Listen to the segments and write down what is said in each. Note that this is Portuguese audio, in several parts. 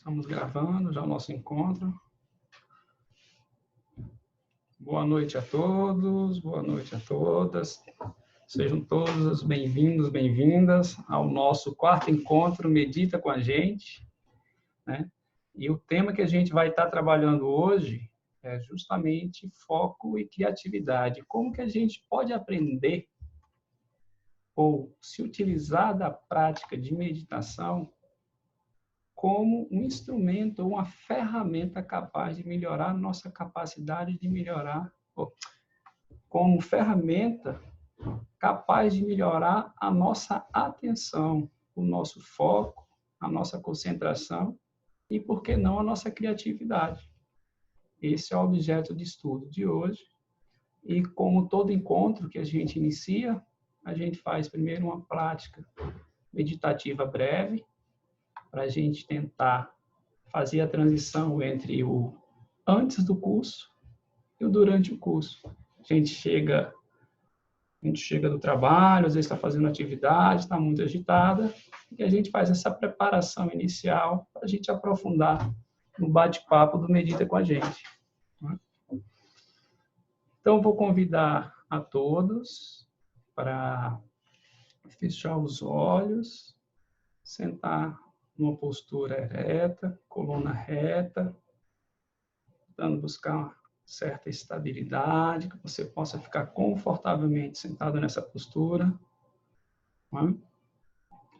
Estamos gravando já o nosso encontro. Boa noite a todos, boa noite a todas. Sejam todos bem-vindos, bem-vindas ao nosso quarto encontro Medita com a gente, né? E o tema que a gente vai estar trabalhando hoje é justamente foco e criatividade. Como que a gente pode aprender ou se utilizar da prática de meditação como um instrumento ou uma ferramenta capaz de melhorar a nossa capacidade de melhorar, como ferramenta capaz de melhorar a nossa atenção, o nosso foco, a nossa concentração e, por que não, a nossa criatividade. Esse é o objeto de estudo de hoje. E como todo encontro que a gente inicia, a gente faz primeiro uma prática meditativa breve, para a gente tentar fazer a transição entre o antes do curso e o durante o curso. A gente chega do trabalho, às vezes está fazendo atividade, está muito agitada, e a gente faz essa preparação inicial para a gente aprofundar no bate-papo do Medita com a gente. Então, vou convidar a todos para fechar os olhos, sentar numa postura ereta, coluna reta, tentando buscar uma certa estabilidade, que você possa ficar confortavelmente sentado nessa postura.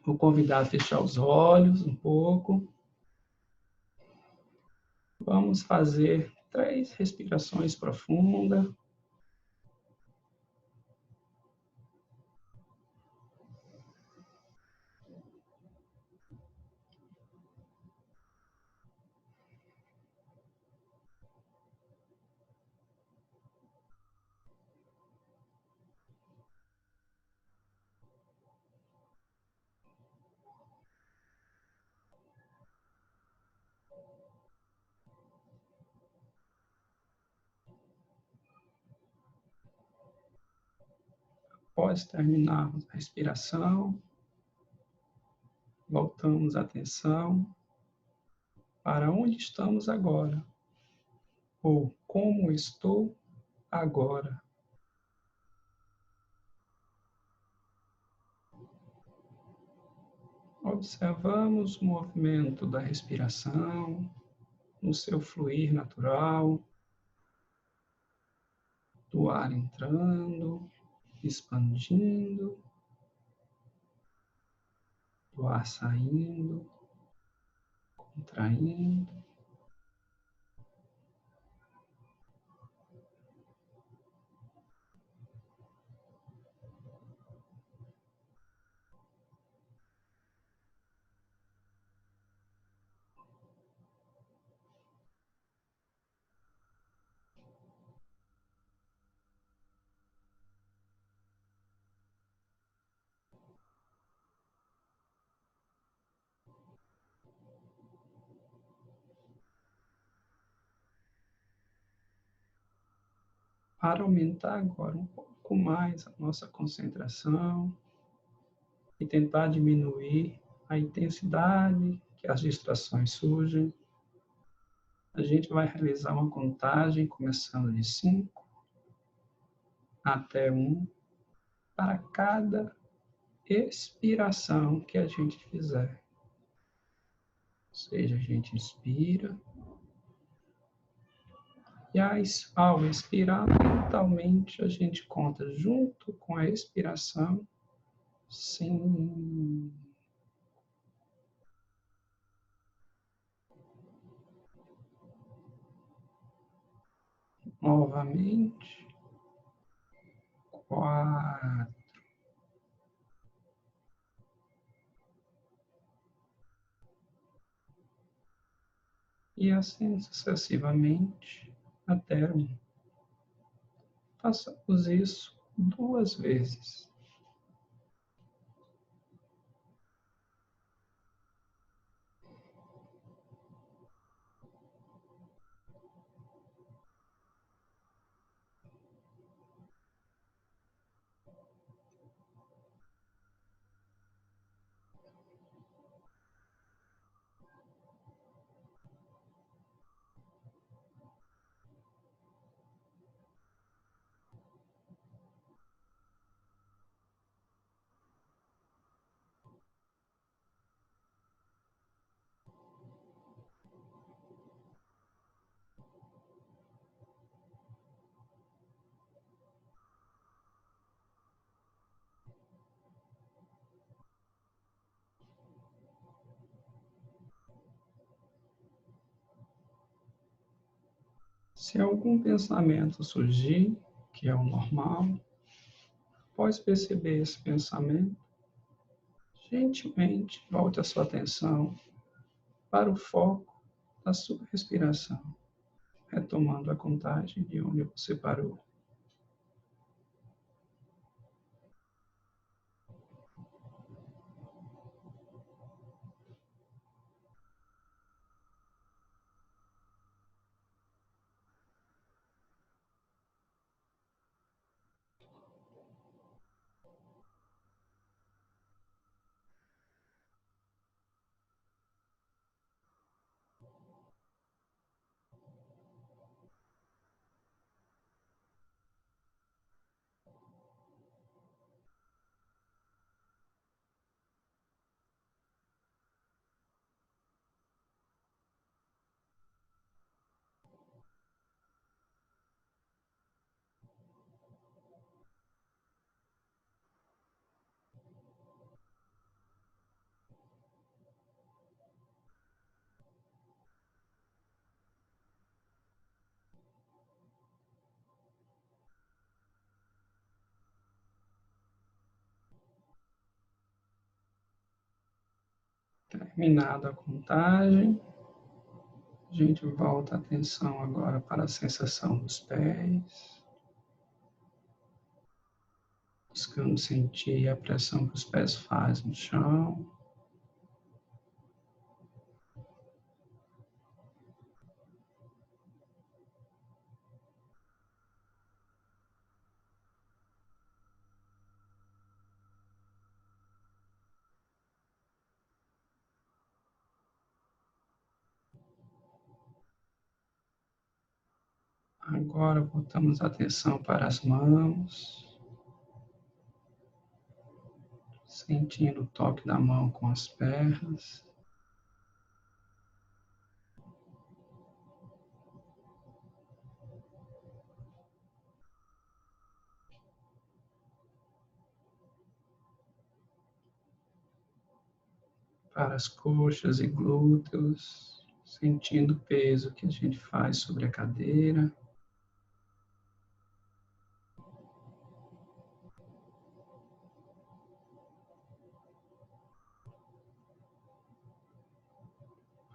Vou convidar a fechar os olhos um pouco. Vamos fazer 3 respirações profundas. Após terminarmos a respiração, voltamos a atenção para onde estamos agora, ou como estou agora. Observamos o movimento da respiração, no seu fluir natural, do ar entrando, expandindo, do ar saindo, contraindo. Para aumentar agora um pouco mais a nossa concentração e tentar diminuir a intensidade que as distrações surgem, a gente vai realizar uma contagem começando de 5 até 1 para cada expiração que a gente fizer. Ou seja, a gente inspira e ao expirar, mentalmente a gente conta junto com a expiração, sim. Novamente, 4. E assim sucessivamente até 1. Façamos isso 2 vezes. Se algum pensamento surgir, que é o normal, após perceber esse pensamento, gentilmente volte a sua atenção para o foco da sua respiração, retomando a contagem de onde você parou. Terminada a contagem, a gente volta a atenção agora para a sensação dos pés, buscando sentir a pressão que os pés fazem no chão. Agora voltamos a atenção para as mãos, sentindo o toque da mão com as pernas. Para as coxas e glúteos, sentindo o peso que a gente faz sobre a cadeira.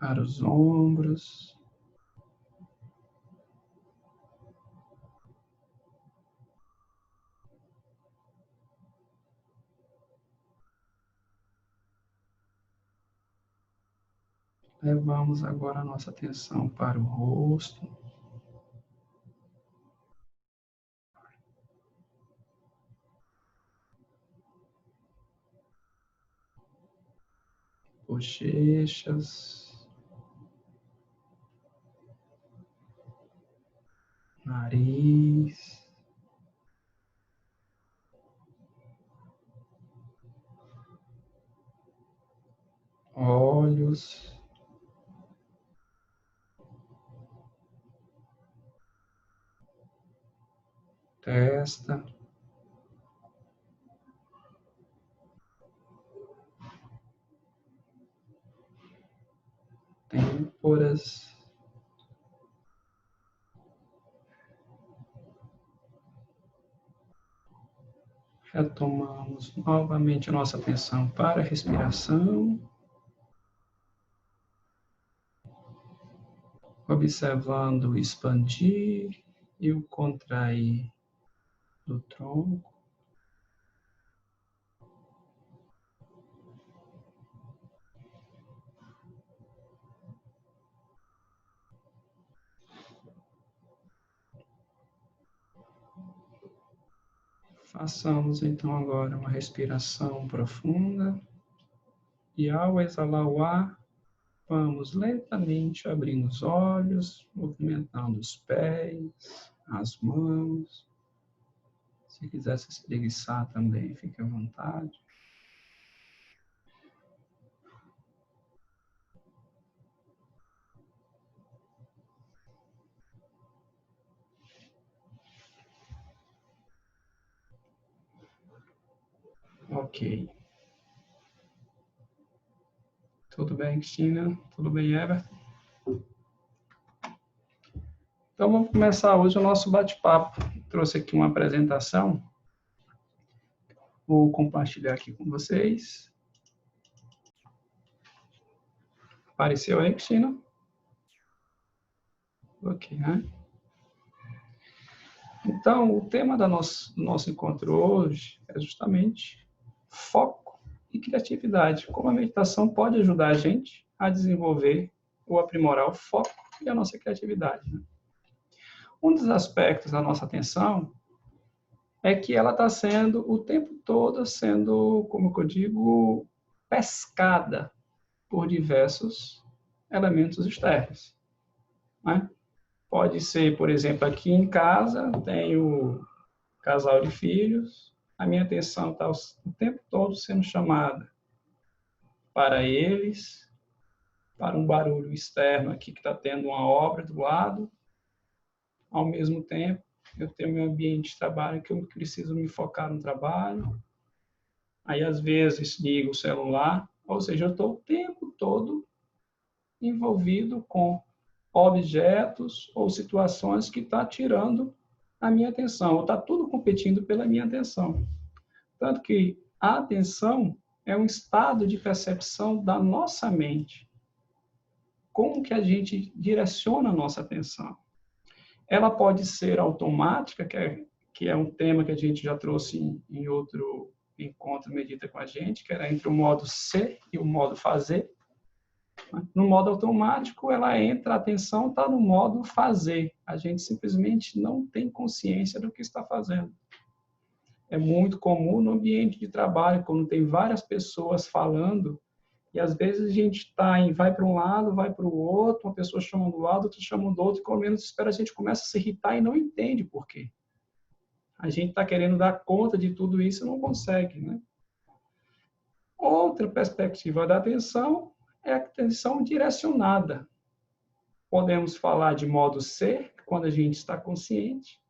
Para os ombros. Levamos agora a nossa atenção para o rosto. Bochechas. Nariz. Olhos. Testa. Têmporas. Retomamos novamente a nossa atenção para a respiração, observando o expandir e o contrair do tronco. Façamos então agora uma respiração profunda e ao exalar o ar, vamos lentamente abrindo os olhos, movimentando os pés, as mãos. Se quiser se espreguiçar também, fique à vontade. Ok. Tudo bem, Cristina? Tudo bem, Everton? Então, vamos começar hoje o nosso bate-papo. Trouxe aqui uma apresentação. Vou compartilhar aqui com vocês. Apareceu aí, Cristina? Ok, né? Então, o tema do nosso encontro hoje é justamente foco e criatividade. Como a meditação pode ajudar a gente a desenvolver ou aprimorar o foco e a nossa criatividade, né? Um dos aspectos da nossa atenção é que ela está sendo, o tempo todo, sendo, como eu digo, pescada por diversos elementos externos, né? Pode ser, por exemplo, aqui em casa, tenho casal de filhos, a minha atenção está o tempo todo sendo chamada para eles, para um barulho externo aqui que está tendo uma obra do lado. Ao mesmo tempo, eu tenho meu ambiente de trabalho que eu preciso me focar no trabalho. Aí, às vezes, ligo o celular, ou seja, eu estou o tempo todo envolvido com objetos ou situações que estão tirando a minha atenção, ou está tudo competindo pela minha atenção. Tanto que a atenção é um estado de percepção da nossa mente. Como que a gente direciona a nossa atenção? Ela pode ser automática, que é um tema que a gente já trouxe em outro encontro Medita com a gente, que era entre o modo ser e o modo fazer. No modo automático, ela entra, a atenção está no modo fazer. A gente simplesmente não tem consciência do que está fazendo. É muito comum no ambiente de trabalho, quando tem várias pessoas falando, e às vezes a gente vai para um lado, vai para o outro, uma pessoa chama do lado, outra chama do outro, e quando menos espera, a gente começa a se irritar e não entende por quê. A gente está querendo dar conta de tudo isso e não consegue, né? Outra perspectiva da atenção é a atenção direcionada. Podemos falar de modo ser, quando a gente está consciente,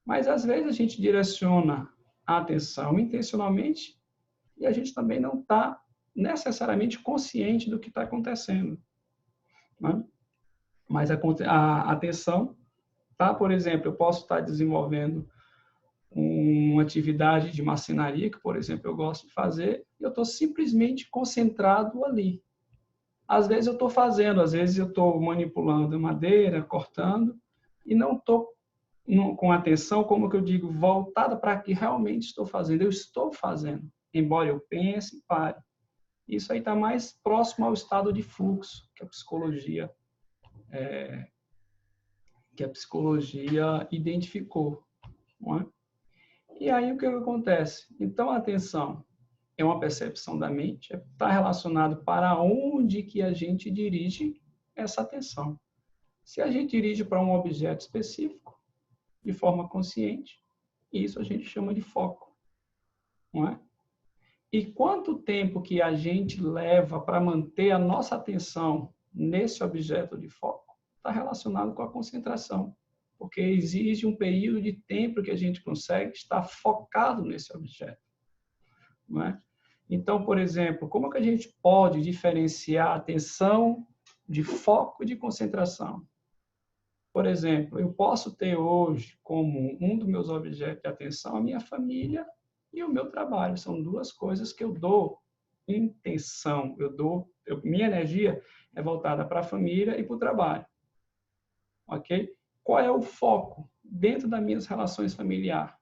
mas às vezes a gente direciona a atenção intencionalmente e a gente também não está necessariamente consciente do que está acontecendo, né? Mas a atenção tá, por exemplo, eu posso estar desenvolvendo uma atividade de marcenaria, que, por exemplo, eu gosto de fazer, e eu estou simplesmente concentrado ali. Às vezes eu estou fazendo, às vezes eu estou manipulando madeira, cortando, e não estou com atenção, como que eu digo, voltada para que realmente estou fazendo. Eu estou fazendo, embora eu pense e pare. Isso aí está mais próximo ao estado de fluxo que a psicologia identificou, não é? E aí o que acontece? Então a atenção é uma percepção da mente, está relacionado para onde que a gente dirige essa atenção. Se a gente dirige para um objeto específico, de forma consciente, isso a gente chama de foco, não é? E quanto tempo que a gente leva para manter a nossa atenção nesse objeto de foco está relacionado com a concentração, porque exige um período de tempo que a gente consegue estar focado nesse objeto, não é? Então, por exemplo, como que a gente pode diferenciar a atenção de foco e de concentração? Por exemplo, eu posso ter hoje como um dos meus objetos de atenção a minha família e o meu trabalho. São duas coisas que eu dou intenção, minha energia é voltada para a família e para o trabalho. Ok? Qual é o foco dentro das minhas relações familiares?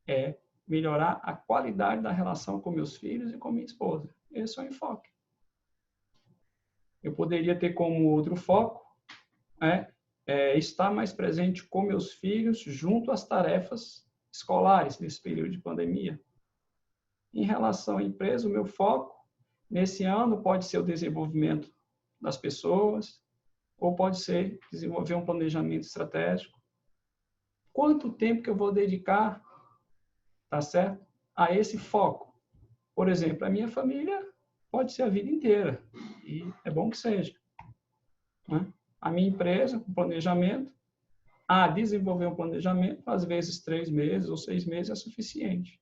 É melhorar a qualidade da relação com meus filhos e com minha esposa. Esse é o enfoque. Eu poderia ter como outro foco estar mais presente com meus filhos junto às tarefas escolares nesse período de pandemia. Em relação à empresa, o meu foco nesse ano pode ser o desenvolvimento das pessoas ou pode ser desenvolver um planejamento estratégico. Quanto tempo que eu vou dedicar, tá certo, a esse foco? Por exemplo, a minha família pode ser a vida inteira, e é bom que seja, né? A minha empresa, o planejamento, desenvolver um planejamento, às vezes 3 meses ou 6 meses é suficiente.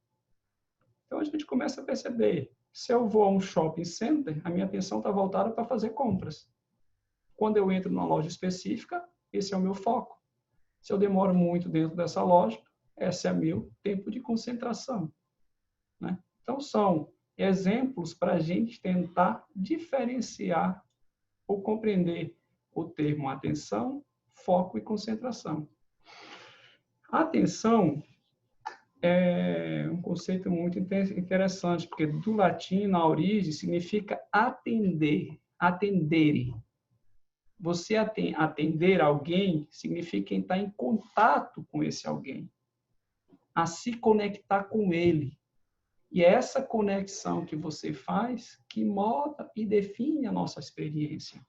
Então, a gente começa a perceber, se eu vou a um shopping center, a minha atenção está voltada para fazer compras. Quando eu entro numa loja específica, esse é o meu foco. Se eu demoro muito dentro dessa lógica, esse é meu tempo de concentração, né? Então, são exemplos para a gente tentar diferenciar ou compreender o termo atenção, foco e concentração. A atenção é um conceito muito interessante, porque do latim, na origem, significa atender, atendere. Você atender alguém significa entrar em contato com esse alguém, a se conectar com ele. E é essa conexão que você faz que molda e define a nossa experiência,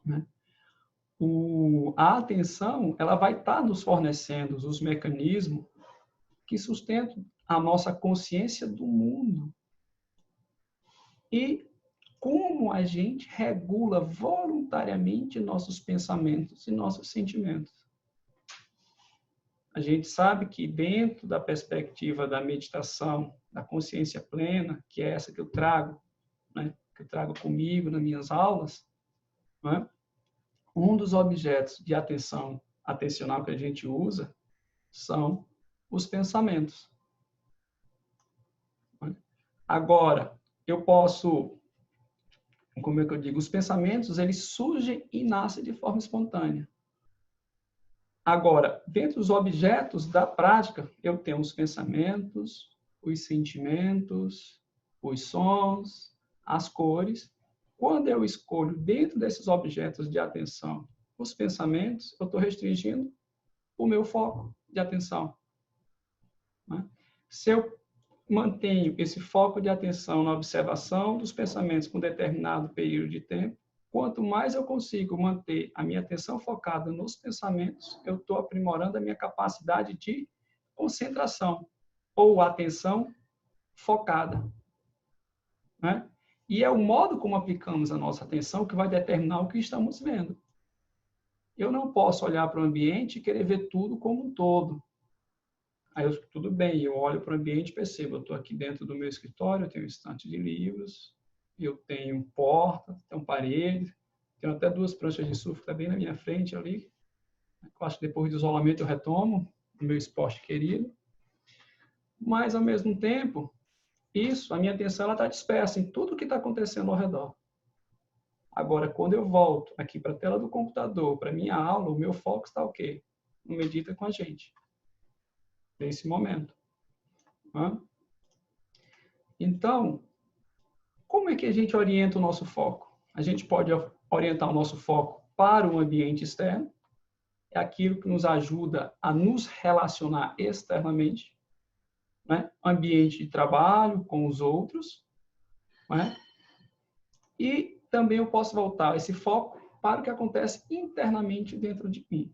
né? A atenção, ela vai estar nos fornecendo os mecanismos que sustentam a nossa consciência do mundo. E como a gente regula voluntariamente nossos pensamentos e nossos sentimentos. A gente sabe que dentro da perspectiva da meditação, da consciência plena, que é essa que eu trago, né, que eu trago comigo nas minhas aulas, né, um dos objetos de atenção atencional que a gente usa são os pensamentos. Agora, eu posso, como é que eu digo, os pensamentos, eles surgem e nascem de forma espontânea. Agora, dentro dos objetos da prática, eu tenho os pensamentos, os sentimentos, os sons, as cores. Quando eu escolho dentro desses objetos de atenção os pensamentos, eu estou restringindo o meu foco de atenção, né? Se eu mantenho esse foco de atenção na observação dos pensamentos por um determinado período de tempo, quanto mais eu consigo manter a minha atenção focada nos pensamentos, eu estou aprimorando a minha capacidade de concentração ou atenção focada, né? E é o modo como aplicamos a nossa atenção que vai determinar o que estamos vendo. Eu não posso olhar para o ambiente e querer ver tudo como um todo. Aí, tudo bem, eu olho para o ambiente e percebo, eu estou aqui dentro do meu escritório, eu tenho um estante de livros, eu tenho porta, tenho parede, tenho até 2 pranchas de surf que está bem na minha frente ali. Eu acho que depois do isolamento eu retomo o meu esporte querido. Mas, ao mesmo tempo, a minha atenção está dispersa em tudo que está acontecendo ao redor. Agora, quando eu volto aqui para a tela do computador, para a minha aula, o meu foco está o quê? No Medita com a gente. Nesse momento. Então, como é que a gente orienta o nosso foco? A gente pode orientar o nosso foco para o ambiente externo, é aquilo que nos ajuda a nos relacionar externamente, né? Ambiente de trabalho com os outros, né? E também eu posso voltar esse foco para o que acontece internamente dentro de mim.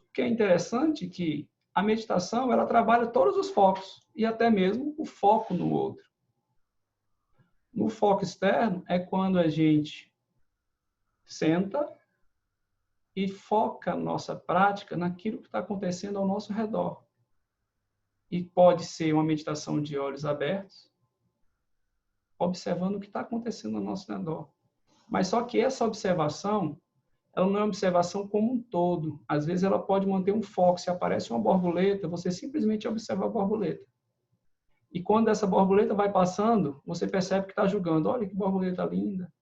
O que é interessante é que a meditação, ela trabalha todos os focos, e até mesmo o foco no outro. No foco externo é quando a gente senta e foca a nossa prática naquilo que está acontecendo ao nosso redor. E pode ser uma meditação de olhos abertos, observando o que está acontecendo ao nosso redor. Mas só que essa observação, ela não é uma observação como um todo. Às vezes ela pode manter um foco. Se aparece uma borboleta, você simplesmente observa a borboleta. E quando essa borboleta vai passando, você percebe que está julgando. Olha que borboleta linda.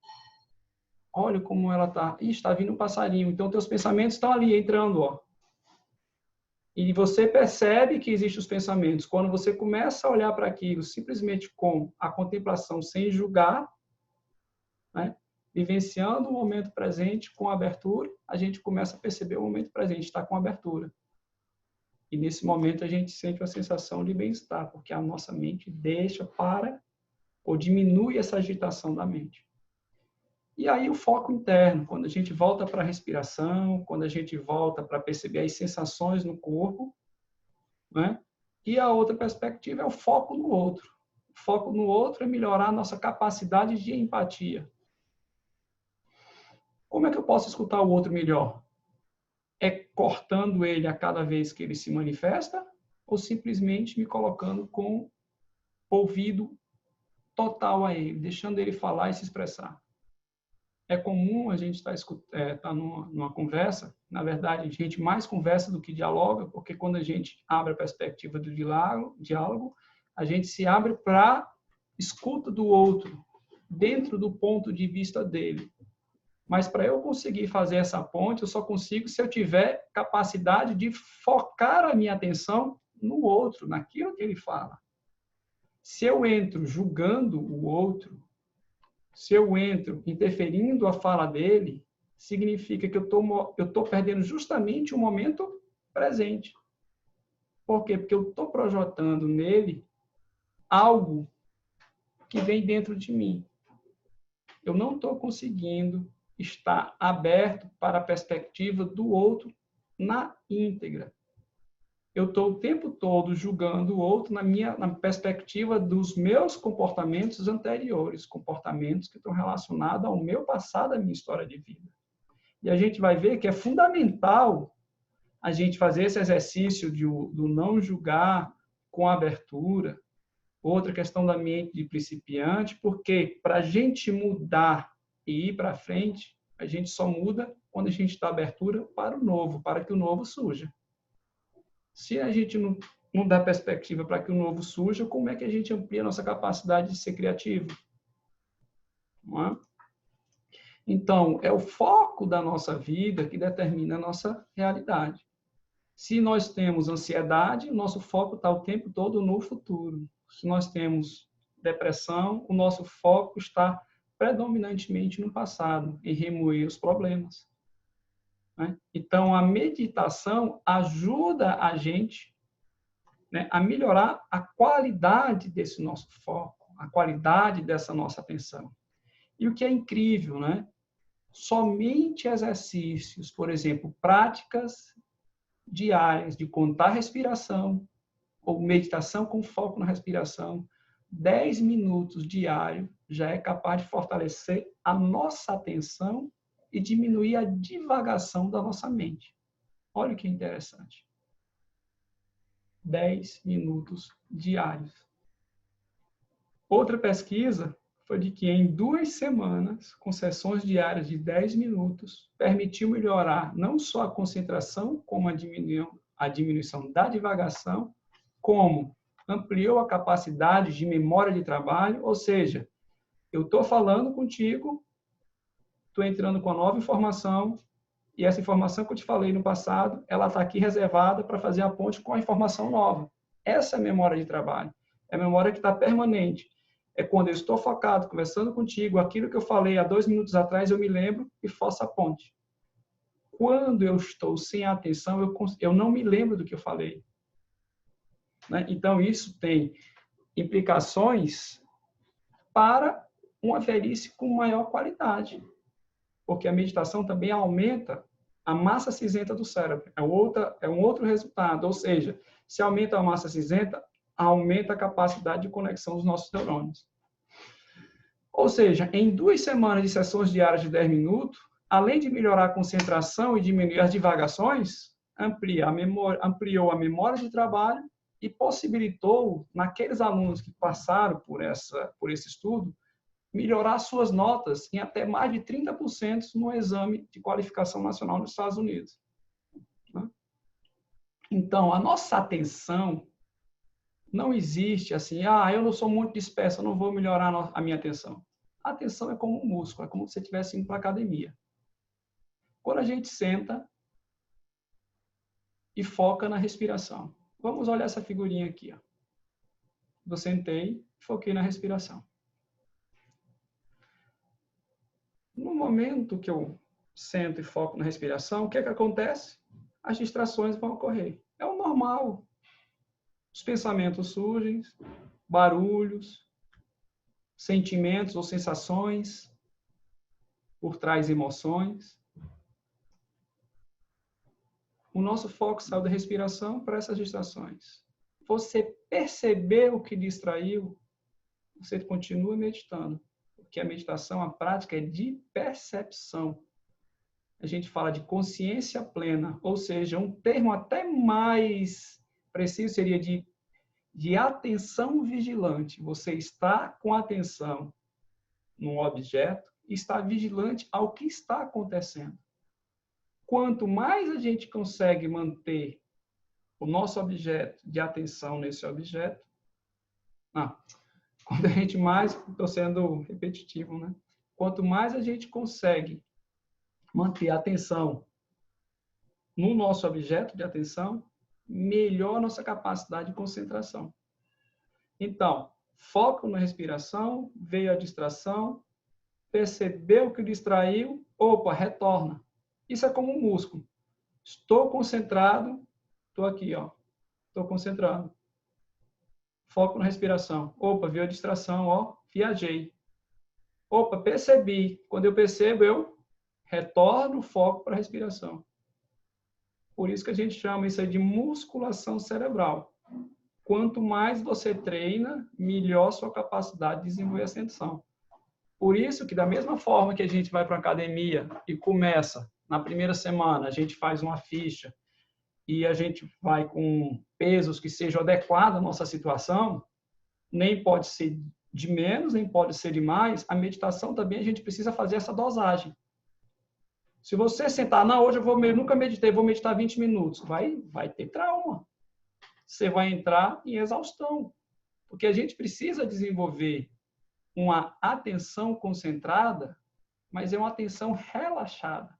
Olha como ela está. Ih, está vindo um passarinho. Então, teus pensamentos estão ali, entrando. Ó. E você percebe que existem os pensamentos. Quando você começa a olhar para aquilo simplesmente com a contemplação, sem julgar, né? Vivenciando o momento presente com abertura, a gente começa a perceber o momento presente, está com abertura. E nesse momento a gente sente uma sensação de bem-estar, porque a nossa mente deixa para ou diminui essa agitação da mente. E aí o foco interno, quando a gente volta para a respiração, quando a gente volta para perceber as sensações no corpo, né? E a outra perspectiva é o foco no outro. O foco no outro é melhorar a nossa capacidade de empatia. Como é que eu posso escutar o outro melhor? É cortando ele a cada vez que ele se manifesta ou simplesmente me colocando com ouvido total a ele, deixando ele falar e se expressar? é comum a gente estar numa conversa, na verdade, a gente mais conversa do que dialoga, porque quando a gente abre a perspectiva do diálogo, a gente se abre para escuta do outro, dentro do ponto de vista dele. Mas para eu conseguir fazer essa ponte, eu só consigo se eu tiver capacidade de focar a minha atenção no outro, naquilo que ele fala. Se eu entro julgando o outro, se eu entro interferindo a fala dele, significa que eu estou perdendo justamente o momento presente. Por quê? Porque eu estou projetando nele algo que vem dentro de mim. Eu não estou conseguindo estar aberto para a perspectiva do outro na íntegra. Eu estou o tempo todo julgando o outro na perspectiva dos meus comportamentos anteriores, comportamentos que estão relacionados ao meu passado, à minha história de vida. E a gente vai ver que é fundamental a gente fazer esse exercício do não julgar com abertura. Outra questão da mente de principiante, porque para a gente mudar e ir para frente, a gente só muda quando a gente dá abertura para o novo, para que o novo surja. Se a gente não dá perspectiva para que o novo surja, como é que a gente amplia a nossa capacidade de ser criativo? Não é? Então, é o foco da nossa vida que determina a nossa realidade. Se nós temos ansiedade, o nosso foco está o tempo todo no futuro. Se nós temos depressão, o nosso foco está predominantemente no passado, em remoer os problemas. Então, a meditação ajuda a gente, né, a melhorar a qualidade desse nosso foco, a qualidade dessa nossa atenção. E o que é incrível, né? Somente exercícios, por exemplo, práticas diárias de contar a respiração, ou meditação com foco na respiração, 10 minutos diário já é capaz de fortalecer a nossa atenção e diminuir a divagação da nossa mente. Olha que interessante. 10 minutos diários. Outra pesquisa foi de que em 2 semanas, com sessões diárias de 10 minutos, permitiu melhorar não só a concentração, como a diminuição da divagação, como ampliou a capacidade de memória de trabalho, ou seja, eu estou falando contigo, estou entrando com a nova informação, e essa informação que eu te falei no passado, ela está aqui reservada para fazer a ponte com a informação nova. Essa é a memória de trabalho. É a memória que está permanente. É quando eu estou focado, conversando contigo, aquilo que eu falei há 2 minutos atrás, eu me lembro e faço a ponte. Quando eu estou sem atenção, eu não me lembro do que eu falei. Né? Então, isso tem implicações para uma velhice com maior qualidade. Porque a meditação também aumenta a massa cinzenta do cérebro. É um outro resultado. Ou seja, se aumenta a massa cinzenta, aumenta a capacidade de conexão dos nossos neurônios. Ou seja, em 2 semanas de sessões diárias de 10 minutos, além de melhorar a concentração e diminuir as divagações, ampliou a memória de trabalho e possibilitou, naqueles alunos que passaram por esse estudo, melhorar suas notas em até mais de 30% no exame de qualificação nacional nos Estados Unidos. Então, a nossa atenção não existe assim, eu não sou muito disperso, eu não vou melhorar a minha atenção. A atenção é como um músculo, é como se você estivesse indo para a academia. Quando a gente senta e foca na respiração. Vamos olhar essa figurinha aqui. Ó. Eu sentei e foquei na respiração. No momento que eu sento e foco na respiração, o que é que acontece? As distrações vão ocorrer. É o normal. Os pensamentos surgem, barulhos, sentimentos ou sensações, por trás emoções. O nosso foco saiu da respiração para essas distrações. Você percebeu o que distraiu, você continua meditando. Porque a meditação, a prática é de percepção. A gente fala de consciência plena, ou seja, um termo até mais preciso seria de atenção vigilante. Você está com atenção num objeto estar vigilante ao que está acontecendo. Quanto mais a gente consegue manter o nosso objeto de atenção nesse objeto, quando a gente mais, estou sendo repetitivo, né? Quanto mais a gente consegue manter a atenção no nosso objeto de atenção, melhor a nossa capacidade de concentração. Então, foco na respiração, veio a distração, percebeu que distraiu, opa, retorna. Isso é como um músculo. Estou concentrado, estou aqui, ó. Estou concentrado. Foco na respiração. Opa, veio a distração, ó, viajei. Opa, percebi. Quando eu percebo, eu retorno o foco para a respiração. Por isso que a gente chama isso aí de musculação cerebral. Quanto mais você treina, melhor sua capacidade de desenvolver essa atenção. Por isso que, da mesma forma que a gente vai para a academia e começa, na primeira semana, a gente faz uma ficha e a gente vai com pesos que sejam adequados à nossa situação, nem pode ser de menos, nem pode ser de mais, a meditação também a gente precisa fazer essa dosagem. Se você sentar, não, hoje eu nunca meditei, vou meditar 20 minutos, vai ter trauma. Você vai entrar em exaustão. Porque a gente precisa desenvolver uma atenção concentrada, mas é uma atenção relaxada.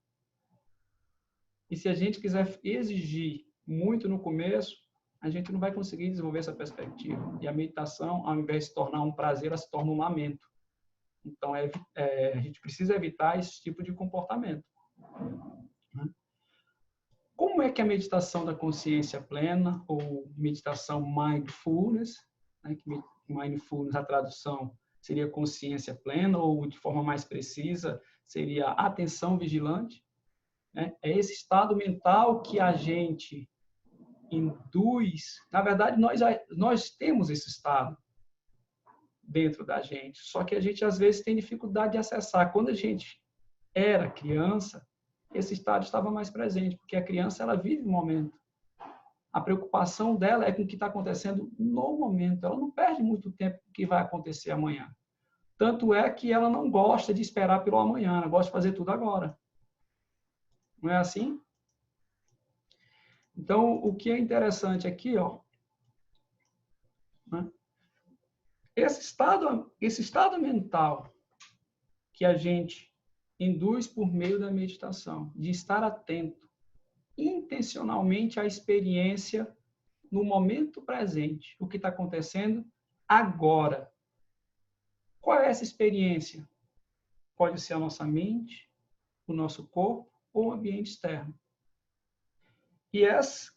E se a gente quiser exigir muito no começo, a gente não vai conseguir desenvolver essa perspectiva. E a meditação, ao invés de se tornar um prazer, ela se torna um lamento. Então, a gente precisa evitar esse tipo de comportamento. Como é que a meditação da consciência plena, ou meditação mindfulness, né, que mindfulness, a tradução seria consciência plena, ou de forma mais precisa, seria atenção vigilante, né? É esse estado mental que a gente induz. Na verdade, nós temos esse estado dentro da gente, só que a gente às vezes tem dificuldade de acessar. Quando a gente era criança, esse estado estava mais presente, porque a criança ela vive o momento. A preocupação dela é com o que está acontecendo no momento. Ela não perde muito tempo com o que vai acontecer amanhã. Tanto é que ela não gosta de esperar pelo amanhã, ela gosta de fazer tudo agora. Não é assim? Então, o que é interessante aqui, ó, né? Esse estado mental que a gente induz por meio da meditação, de estar atento intencionalmente à experiência no momento presente, o que está acontecendo agora. Qual é essa experiência? Pode ser a nossa mente, o nosso corpo ou o ambiente externo. E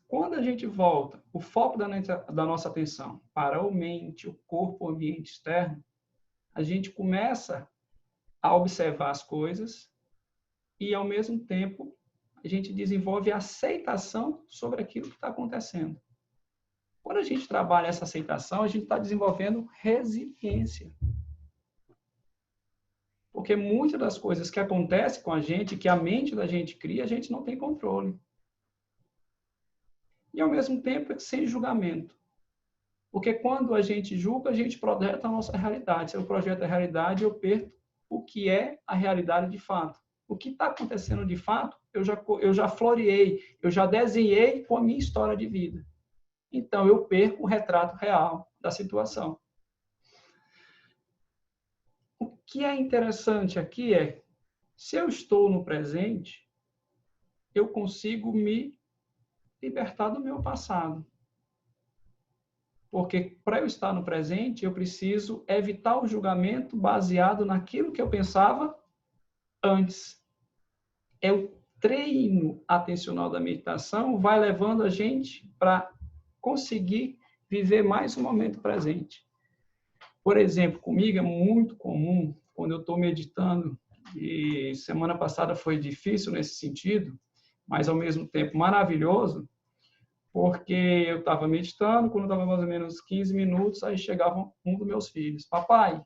quando a gente volta o foco da nossa atenção para a mente, o corpo, o ambiente externo, a gente começa a observar as coisas e, ao mesmo tempo, a gente desenvolve a aceitação sobre aquilo que está acontecendo. Quando a gente trabalha essa aceitação, a gente está desenvolvendo resiliência. Porque muitas das coisas que acontecem com a gente, que a mente da gente cria, a gente não tem controle. E, ao mesmo tempo, sem julgamento. Porque quando a gente julga, a gente projeta a nossa realidade. Se eu projeto a realidade, eu perco o que é a realidade de fato. O que está acontecendo de fato, eu já floreei, eu já desenhei com a minha história de vida. Então, eu perco o retrato real da situação. O que é interessante aqui é, se eu estou no presente, eu consigo me libertar do meu passado. Porque para eu estar no presente, eu preciso evitar o julgamento baseado naquilo que eu pensava antes. É o treino atencional da meditação vai levando a gente para conseguir viver mais o momento presente. Por exemplo, comigo é muito comum, quando eu estou meditando, e semana passada foi difícil nesse sentido, mas ao mesmo tempo maravilhoso, porque eu estava meditando, quando estava mais ou menos 15 minutos, aí chegava um dos meus filhos. Papai,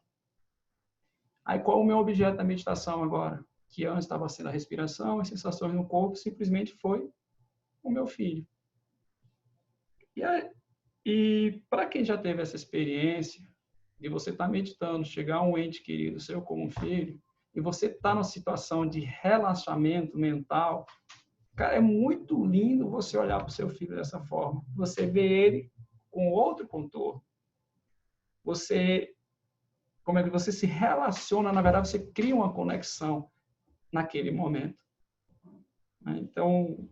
aí qual é o meu objeto da meditação agora? Que antes estava sendo a respiração, as sensações no corpo, simplesmente foi o meu filho. E para quem já teve essa experiência de você estar meditando, chegar um ente querido seu como um filho, e você está numa situação de relaxamento mental, cara, é muito lindo você olhar para o seu filho dessa forma. Você vê ele com outro contorno. Como é que você se relaciona, na verdade, você cria uma conexão naquele momento. Então,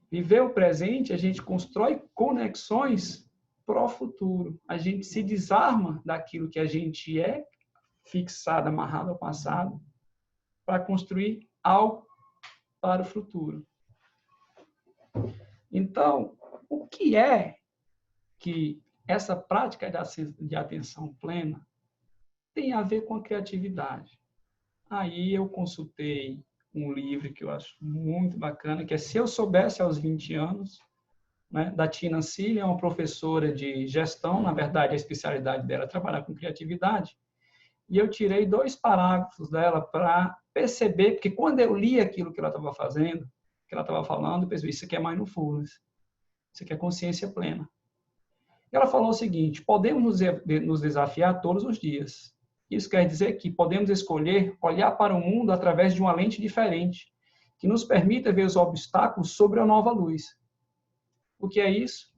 viver o presente, a gente constrói conexões para o futuro. A gente se desarma daquilo que a gente é, fixado, amarrado ao passado, para construir algo para o futuro. Então, o que é que essa prática de atenção plena tem a ver com a criatividade? Aí eu consultei um livro que eu acho muito bacana, que é Se Eu Soubesse aos 20 anos, né, da Tina Seeley, é uma professora de gestão, na verdade a especialidade dela é trabalhar com criatividade, e eu tirei 2 parágrafos dela para perceber, porque quando eu li aquilo que ela estava fazendo, que ela estava falando, eu percebi, isso aqui é mindfulness, isso aqui é consciência plena. E ela falou o seguinte: podemos nos desafiar todos os dias. Isso quer dizer que podemos escolher olhar para o mundo através de uma lente diferente, que nos permita ver os obstáculos sobre a nova luz. O que é isso?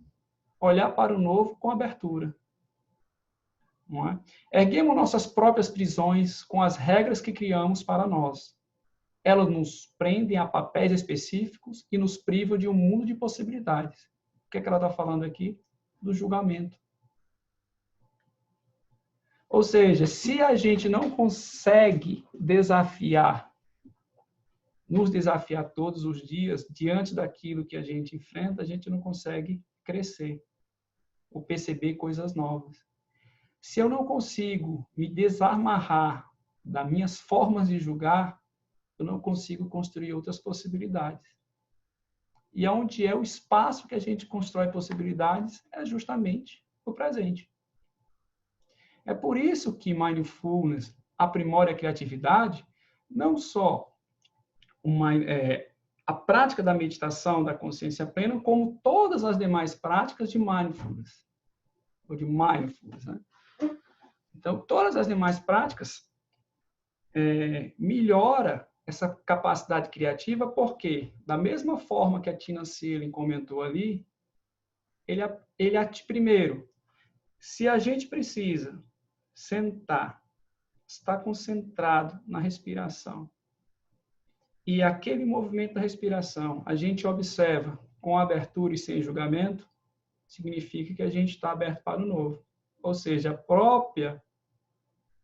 Olhar para o novo com abertura. Não é? Erguemos nossas próprias prisões com as regras que criamos para nós. Elas nos prendem a papéis específicos e nos privam de um mundo de possibilidades. O que é que ela está falando aqui? Do julgamento. Ou seja, se a gente não consegue nos desafiar todos os dias diante daquilo que a gente enfrenta, a gente não consegue crescer ou perceber coisas novas. Se eu não consigo me desamarrar das minhas formas de julgar, eu não consigo construir outras possibilidades. E onde é o espaço que a gente constrói possibilidades é justamente o presente. É por isso que mindfulness aprimora a criatividade, não só a prática da meditação, da consciência plena, como todas as demais práticas de mindfulness. Ou de mindfulness, né? Então, todas as demais práticas melhora essa capacidade criativa, porque, da mesma forma que a Tina Seeley comentou ali, primeiro, se a gente precisa sentar, estar concentrado na respiração, e aquele movimento da respiração a gente observa com abertura e sem julgamento, significa que a gente está aberto para o novo. Ou seja, a própria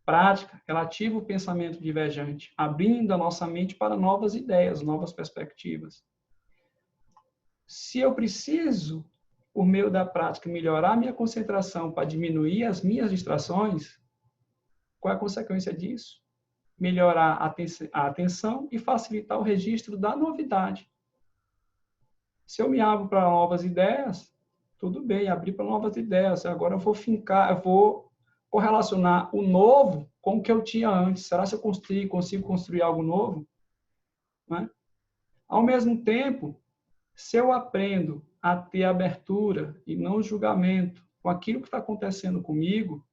prática, ela ativa o pensamento divergente, abrindo a nossa mente para novas ideias, novas perspectivas. Se eu preciso, por meio da prática, melhorar minha concentração para diminuir as minhas distrações, qual é a consequência disso? Melhorar a atenção e facilitar o registro da novidade. Se eu me abro para novas ideias, tudo bem, abrir para novas ideias. Agora eu vou correlacionar o novo com o que eu tinha antes. Será que eu consigo construir algo novo? Né? Ao mesmo tempo, se eu aprendo a ter abertura e não julgamento com aquilo que está acontecendo comigo,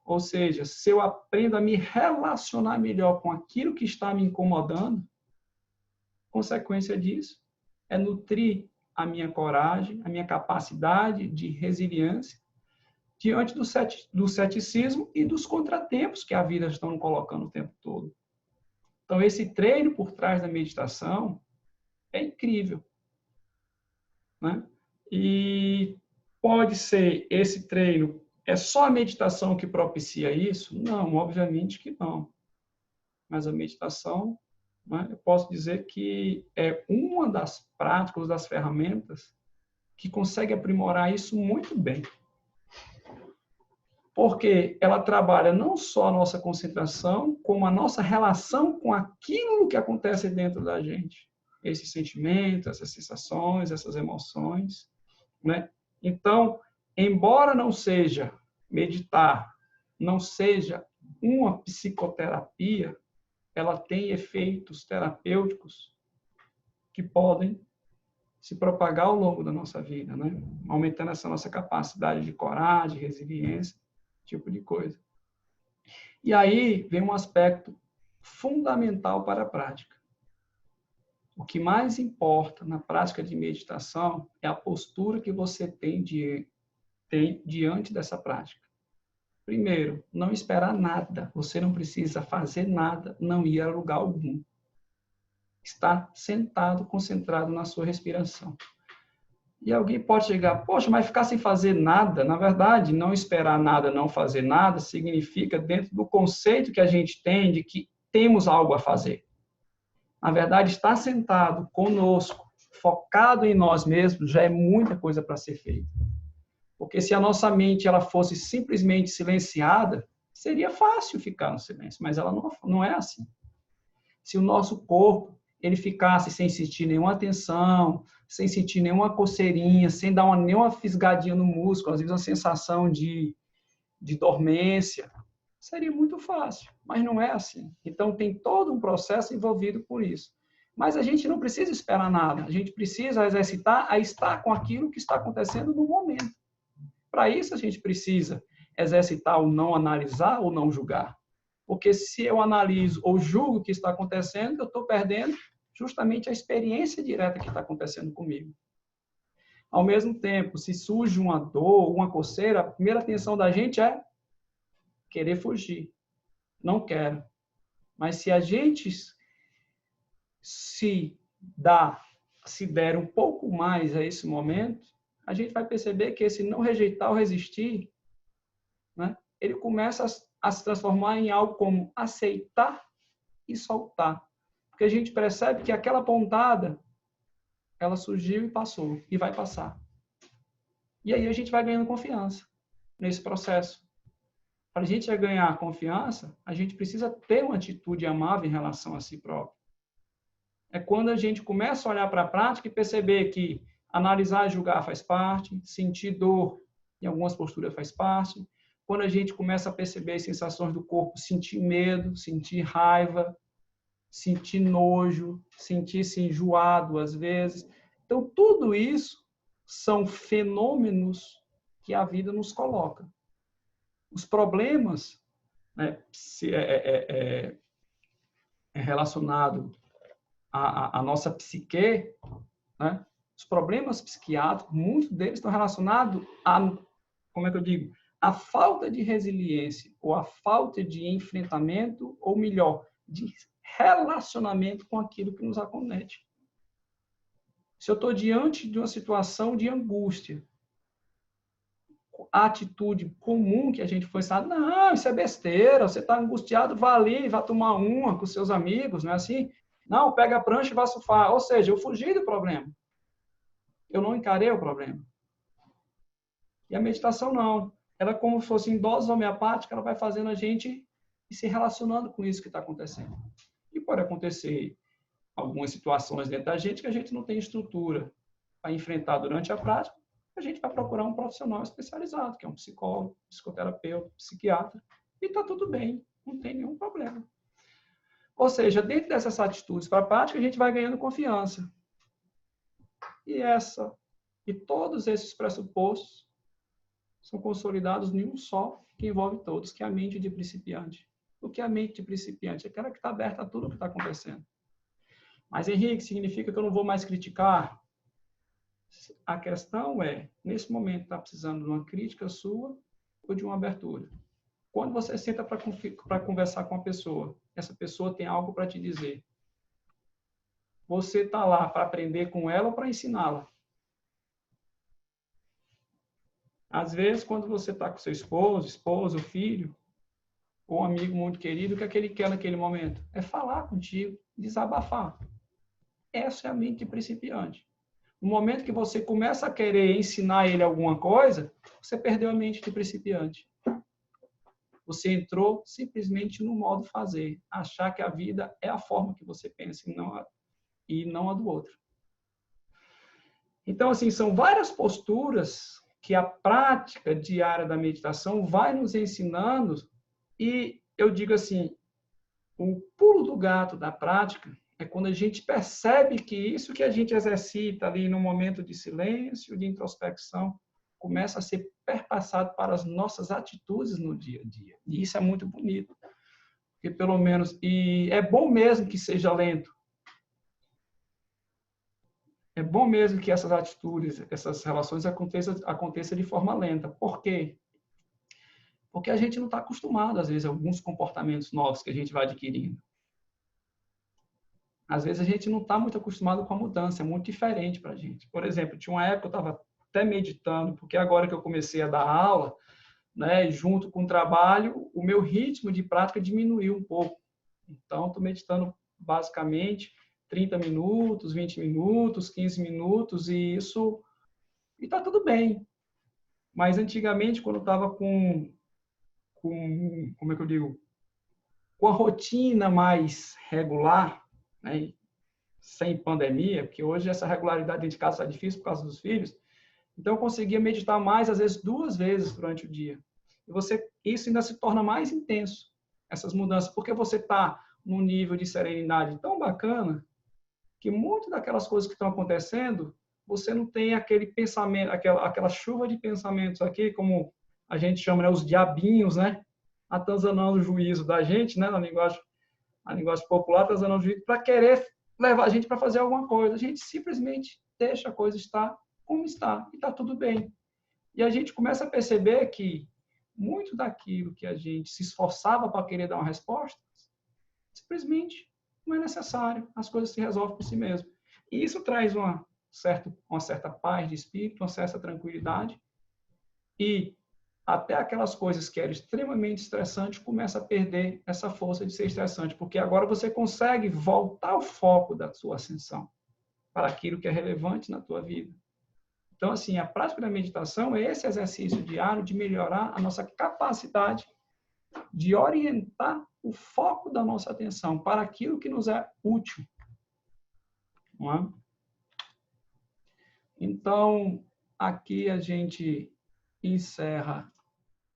ou seja, se eu aprendo a me relacionar melhor com aquilo que está me incomodando, consequência disso é nutrir a minha coragem, a minha capacidade de resiliência diante do ceticismo e dos contratempos que a vida está nos colocando o tempo todo. Então, esse treino por trás da meditação é incrível. Né? E pode ser esse treino, é só a meditação que propicia isso? Não, obviamente que não. Mas a meditação, né, eu posso dizer que é uma das práticas, das ferramentas que consegue aprimorar isso muito bem. Porque ela trabalha não só a nossa concentração, como a nossa relação com aquilo que acontece dentro da gente. Esses sentimentos, essas sensações, essas emoções. Né? Então, embora não seja meditar, não seja uma psicoterapia, ela tem efeitos terapêuticos que podem se propagar ao longo da nossa vida, né? Aumentando essa nossa capacidade de coragem, resiliência, tipo de coisa. E aí vem um aspecto fundamental para a prática. O que mais importa na prática de meditação é a postura que você tem diante dessa prática. Primeiro, não esperar nada. Você não precisa fazer nada, não ir a lugar algum. Estar sentado, concentrado na sua respiração. E alguém pode chegar, poxa, mas ficar sem fazer nada, na verdade, não esperar nada, não fazer nada, significa dentro do conceito que a gente tem de que temos algo a fazer. Na verdade, estar sentado conosco, focado em nós mesmos, já é muita coisa para ser feita. Porque se a nossa mente ela fosse simplesmente silenciada, seria fácil ficar no silêncio, mas ela não é assim. Se o nosso corpo ele ficasse sem sentir nenhuma tensão, sem sentir nenhuma coceirinha, sem dar nenhuma fisgadinha no músculo, às vezes uma sensação de dormência, seria muito fácil, mas não é assim. Então, tem todo um processo envolvido por isso. Mas a gente não precisa esperar nada, a gente precisa exercitar a estar com aquilo que está acontecendo no momento. Para isso, a gente precisa exercitar o não analisar ou não julgar. Porque se eu analiso ou julgo o que está acontecendo, eu estou perdendo justamente a experiência direta que está acontecendo comigo. Ao mesmo tempo, se surge uma dor, uma coceira, a primeira atenção da gente é querer fugir. Não quero. Mas se a gente se der um pouco mais a esse momento, a gente vai perceber que esse não rejeitar ou resistir, né, ele começa a se transformar em algo como aceitar e soltar. Porque a gente percebe que aquela pontada, ela surgiu e passou, e vai passar. E aí a gente vai ganhando confiança nesse processo. Para a gente ganhar confiança, a gente precisa ter uma atitude amável em relação a si próprio. É quando a gente começa a olhar para a prática e perceber que analisar e julgar faz parte, sentir dor em algumas posturas faz parte. Quando a gente começa a perceber as sensações do corpo, sentir medo, sentir raiva, sentir nojo, sentir-se enjoado às vezes. Então, tudo isso são fenômenos que a vida nos coloca. Os problemas, né, relacionado à nossa psique, né, os problemas psiquiátricos, muitos deles estão relacionados a, como é que eu digo, a falta de resiliência ou a falta de enfrentamento, ou melhor, de relacionamento com aquilo que nos acomete. Se eu estou diante de uma situação de angústia, a atitude comum que a gente foi ensinado, não, isso é besteira, você está angustiado, vá ali, vá tomar uma com seus amigos, não é assim? Não, pega a prancha e vá surfar. Ou seja, eu fugi do problema. Eu não encarei o problema. E a meditação não. Ela, como se fosse em dose homeopática, ela vai fazendo a gente ir se relacionando com isso que está acontecendo. E pode acontecer algumas situações dentro da gente que a gente não tem estrutura para enfrentar durante a prática, a gente vai procurar um profissional especializado, que é um psicólogo, psicoterapeuta, psiquiatra, e está tudo bem, não tem nenhum problema. Ou seja, dentro dessas atitudes para a prática, a gente vai ganhando confiança. E todos esses pressupostos são consolidados em um só, que envolve todos, que é a mente de principiante. O que é a mente de principiante? É aquela que está aberta a tudo o que está acontecendo. Mas, Henrique, significa que eu não vou mais criticar? A questão é, nesse momento, está precisando de uma crítica sua ou de uma abertura? Quando você senta para conversar com a pessoa, essa pessoa tem algo para te dizer. Você está lá para aprender com ela ou para ensiná-la? Às vezes, quando você está com seu esposo, filho, ou um amigo muito querido, o que é que ele quer naquele momento? É falar contigo, desabafar. Essa é a mente de principiante. No momento que você começa a querer ensinar ele alguma coisa, você perdeu a mente de principiante. Você entrou simplesmente no modo fazer, achar que a vida é a forma que você pensa e não a do outro. Então, assim, são várias posturas que a prática diária da meditação vai nos ensinando, e eu digo assim, o pulo do gato da prática é quando a gente percebe que isso que a gente exercita ali no momento de silêncio, de introspecção, começa a ser perpassado para as nossas atitudes no dia a dia. E isso é muito bonito. porque pelo menos, e é bom mesmo que seja lento. É bom mesmo que essas atitudes, essas relações aconteçam de forma lenta. Por quê? Porque a gente não está acostumado, às vezes, a alguns comportamentos novos que a gente vai adquirindo. Às vezes, a gente não está muito acostumado com a mudança, é muito diferente para a gente. Por exemplo, tinha uma época que eu estava até meditando, porque agora que eu comecei a dar aula, né, junto com o trabalho, o meu ritmo de prática diminuiu um pouco. Então, estou meditando basicamente 30 minutos, 20 minutos, 15 minutos, e isso está tudo bem. Mas antigamente, quando eu estava como é que eu digo, com a rotina mais regular, né, sem pandemia, porque hoje essa regularidade dentro de casa está difícil por causa dos filhos, então eu conseguia meditar mais, às vezes 2 vezes durante o dia. E isso ainda se torna mais intenso, essas mudanças, porque você está num nível de serenidade tão bacana que muito daquelas coisas que estão acontecendo, você não tem aquele pensamento, aquela chuva de pensamentos aqui, como a gente chama, né, os diabinhos, né, atazanando o juízo da gente, né, na linguagem popular, atazanando o juízo, para querer levar a gente para fazer alguma coisa. A gente simplesmente deixa a coisa estar como está, e está tudo bem. E a gente começa a perceber que muito daquilo que a gente se esforçava para querer dar uma resposta, simplesmente não é necessário, as coisas se resolvem por si mesmo. E isso traz uma certa paz de espírito, uma certa tranquilidade, e até aquelas coisas que eram extremamente estressantes começam a perder essa força de ser estressante, porque agora você consegue voltar o foco da sua ascensão para aquilo que é relevante na tua vida. Então, assim, a prática da meditação é esse exercício diário de melhorar a nossa capacidade de orientar o foco da nossa atenção para aquilo que nos é útil. Não é? Então, aqui a gente encerra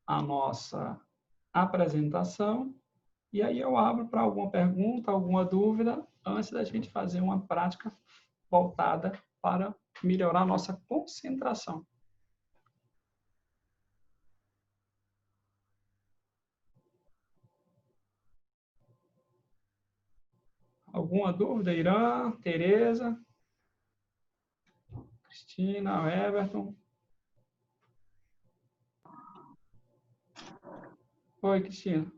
a nossa apresentação e aí eu abro para alguma pergunta, alguma dúvida, antes da gente fazer uma prática voltada para melhorar a nossa concentração. Alguma dúvida? Irã, Tereza, Cristina, Everton? Oi, Cristina.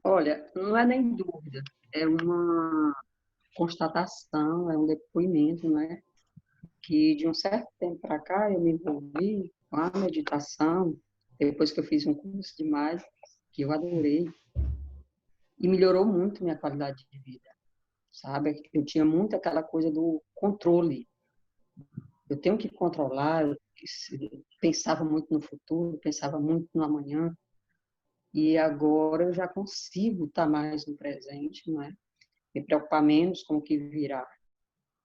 Olha, não é nem dúvida, é uma constatação, é um depoimento, né? Que de um certo tempo para cá eu me envolvi com a meditação, depois que eu fiz um curso de mais, que eu adorei, e melhorou muito minha qualidade de vida, sabe? Eu tinha muito aquela coisa do controle. Eu tenho que controlar, eu pensava muito no futuro, pensava muito no amanhã, e agora eu já consigo estar mais no presente, não é? Me preocupar menos com o que virá,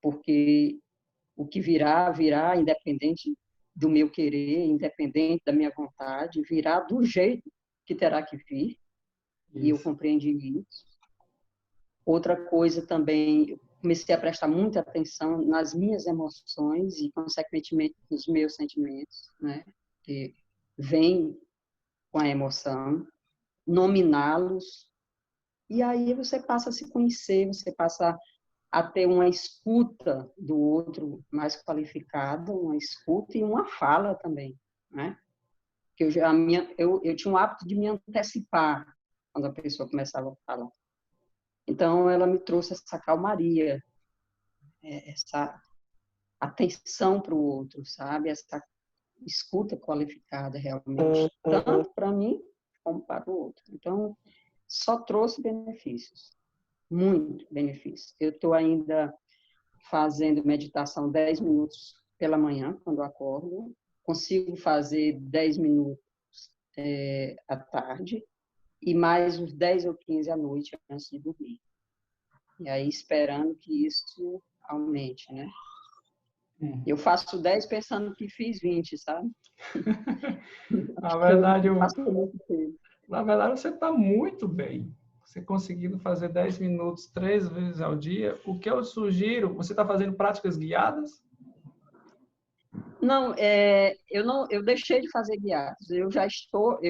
porque o que virá, virá independente do meu querer, independente da minha vontade, virá do jeito que terá que vir, e eu compreendi isso. Outra coisa também, eu comecei a prestar muita atenção nas minhas emoções e, consequentemente, nos meus sentimentos, né? Que vêm com a emoção, nominá-los, e aí você passa a se conhecer, você passa a ter uma escuta do outro mais qualificada, uma escuta e uma fala também, né? Que eu tinha um hábito de me antecipar quando a pessoa começava a falar. Então, ela me trouxe essa calmaria, essa atenção para o outro, sabe? Essa escuta qualificada, realmente, tanto para mim como para o outro. Então, só trouxe benefícios, muito benefícios. Eu estou ainda fazendo meditação 10 minutos pela manhã, quando eu acordo. Consigo fazer 10 minutos à tarde e mais uns 10 ou 15 à noite antes de dormir. E aí esperando que isso aumente, né? Eu faço 10 pensando que fiz 20, sabe? Na verdade, Na verdade, você está muito bem. Você conseguindo fazer 10 minutos 3 vezes ao dia, o que eu sugiro, você está fazendo práticas guiadas? Não, eu deixei de fazer guiados. Eu